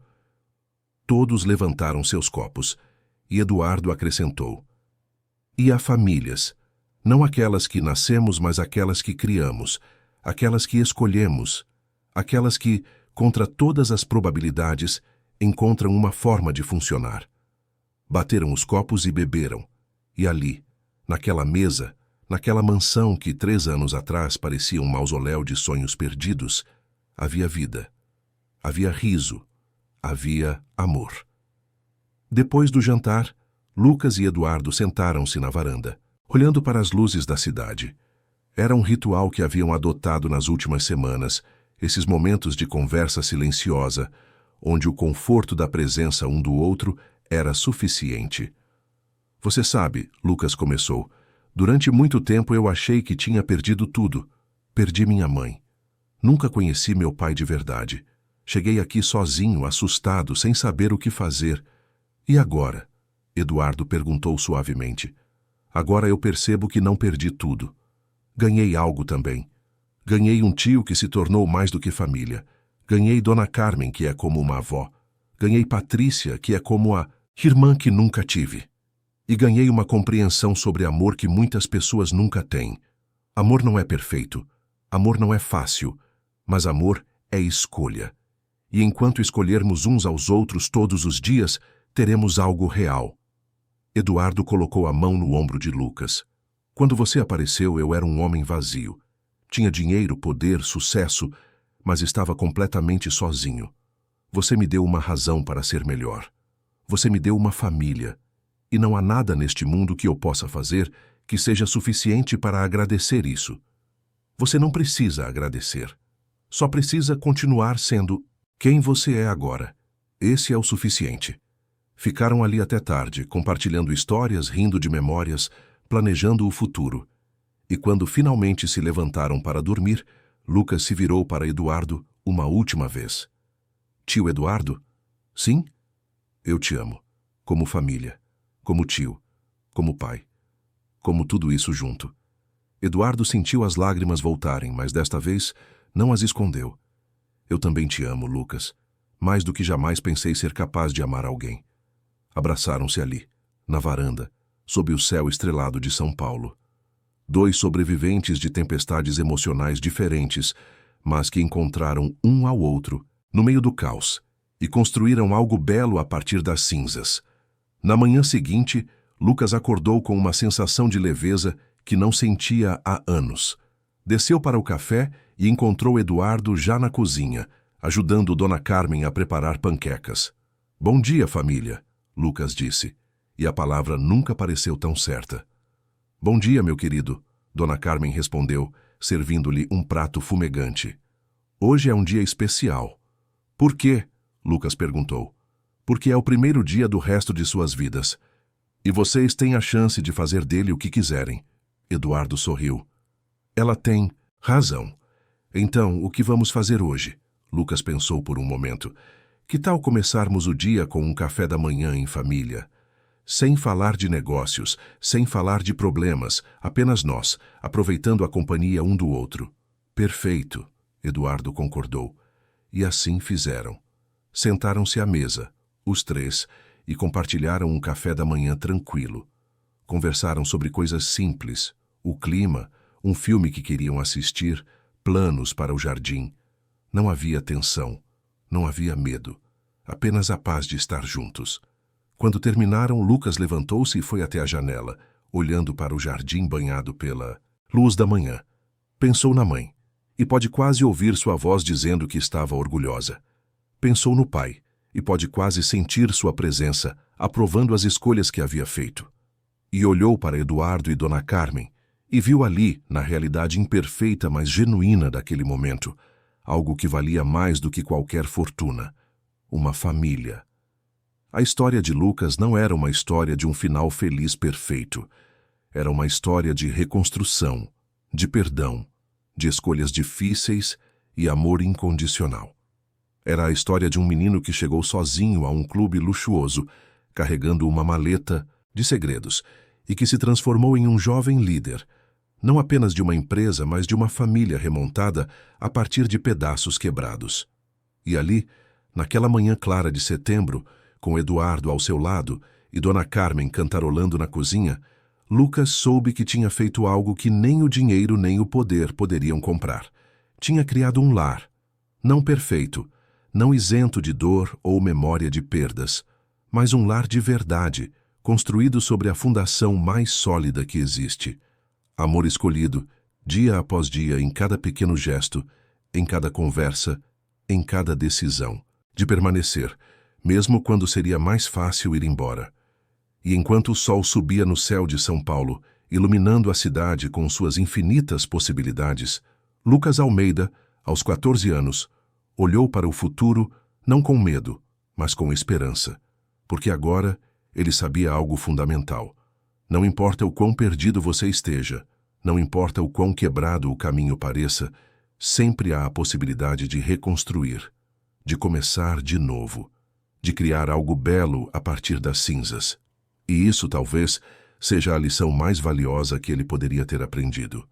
Todos levantaram seus copos, e Eduardo acrescentou. E a famílias. Não aquelas que nascemos, mas aquelas que criamos, aquelas que escolhemos, aquelas que, contra todas as probabilidades, encontram uma forma de funcionar. Bateram os copos e beberam, e ali, naquela mesa, naquela mansão que 3 anos atrás parecia um mausoléu de sonhos perdidos, havia vida, havia riso, havia amor. Depois do jantar, Lucas e Eduardo sentaram-se na varanda, olhando para as luzes da cidade. Era um ritual que haviam adotado nas últimas semanas, esses momentos de conversa silenciosa, onde o conforto da presença um do outro era suficiente. Você sabe, Lucas começou, durante muito tempo eu achei que tinha perdido tudo. Perdi minha mãe. Nunca conheci meu pai de verdade. Cheguei aqui sozinho, assustado, sem saber o que fazer. E agora? Eduardo perguntou suavemente. Agora eu percebo que não perdi tudo. Ganhei algo também. Ganhei um tio que se tornou mais do que família. Ganhei Dona Carmen, que é como uma avó. Ganhei Patrícia, que é como a irmã que nunca tive. E ganhei uma compreensão sobre amor que muitas pessoas nunca têm. Amor não é perfeito. Amor não é fácil. Mas amor é escolha. E enquanto escolhermos uns aos outros todos os dias, teremos algo real. Eduardo colocou a mão no ombro de Lucas. Quando você apareceu, eu era um homem vazio. Tinha dinheiro, poder, sucesso, mas estava completamente sozinho. Você me deu uma razão para ser melhor. Você me deu uma família. E não há nada neste mundo que eu possa fazer que seja suficiente para agradecer isso. Você não precisa agradecer. Só precisa continuar sendo quem você é agora. Esse é o suficiente. Ficaram ali até tarde, compartilhando histórias, rindo de memórias, planejando o futuro. E quando finalmente se levantaram para dormir, Lucas se virou para Eduardo uma última vez. Tio Eduardo? Sim? Eu te amo. Como família. Como tio. Como pai. Como tudo isso junto. Eduardo sentiu as lágrimas voltarem, mas desta vez não as escondeu. Eu também te amo, Lucas. Mais do que jamais pensei ser capaz de amar alguém. Abraçaram-se ali, na varanda, sob o céu estrelado de São Paulo. 2 sobreviventes de tempestades emocionais diferentes, mas que encontraram um ao outro, no meio do caos, e construíram algo belo a partir das cinzas. Na manhã seguinte, Lucas acordou com uma sensação de leveza que não sentia há anos. Desceu para o café e encontrou Eduardo já na cozinha, ajudando Dona Carmen a preparar panquecas. Bom dia, família, Lucas disse, e a palavra nunca pareceu tão certa. Bom dia, meu querido, Dona Carmen respondeu, servindo-lhe um prato fumegante. Hoje é um dia especial. Por quê? Lucas perguntou. Porque é o primeiro dia do resto de suas vidas. E vocês têm a chance de fazer dele o que quiserem. Eduardo sorriu. Ela tem razão. Então, o que vamos fazer hoje? Lucas pensou por um momento. Que tal começarmos o dia com um café da manhã em família? Sem falar de negócios, sem falar de problemas, apenas nós, aproveitando a companhia um do outro. Perfeito, Eduardo concordou. E assim fizeram. Sentaram-se à mesa, os 3, e compartilharam um café da manhã tranquilo. Conversaram sobre coisas simples, o clima, um filme que queriam assistir, planos para o jardim. Não havia tensão, não havia medo, apenas a paz de estar juntos. Quando terminaram, Lucas levantou-se e foi até a janela, olhando para o jardim banhado pela luz da manhã. Pensou na mãe e pode quase ouvir sua voz dizendo que estava orgulhosa. Pensou no pai, e pode quase sentir sua presença, aprovando as escolhas que havia feito. E olhou para Eduardo e Dona Carmen, e viu ali, na realidade imperfeita mas genuína daquele momento, algo que valia mais do que qualquer fortuna: uma família. A história de Lucas não era uma história de um final feliz perfeito. Era uma história de reconstrução, de perdão, de escolhas difíceis e amor incondicional. Era a história de um menino que chegou sozinho a um clube luxuoso, carregando uma maleta de segredos, e que se transformou em um jovem líder, não apenas de uma empresa, mas de uma família remontada a partir de pedaços quebrados. E ali, naquela manhã clara de setembro, com Eduardo ao seu lado e Dona Carmen cantarolando na cozinha, Lucas soube que tinha feito algo que nem o dinheiro nem o poder poderiam comprar. Tinha criado um lar, não perfeito, não isento de dor ou memória de perdas, mas um lar de verdade, construído sobre a fundação mais sólida que existe. Amor escolhido, dia após dia, em cada pequeno gesto, em cada conversa, em cada decisão, de permanecer, mesmo quando seria mais fácil ir embora. E enquanto o sol subia no céu de São Paulo, iluminando a cidade com suas infinitas possibilidades, Lucas Almeida, aos 14 anos, olhou para o futuro não com medo, mas com esperança, porque agora ele sabia algo fundamental. Não importa o quão perdido você esteja, não importa o quão quebrado o caminho pareça, sempre há a possibilidade de reconstruir, de começar de novo, de criar algo belo a partir das cinzas. E isso talvez seja a lição mais valiosa que ele poderia ter aprendido.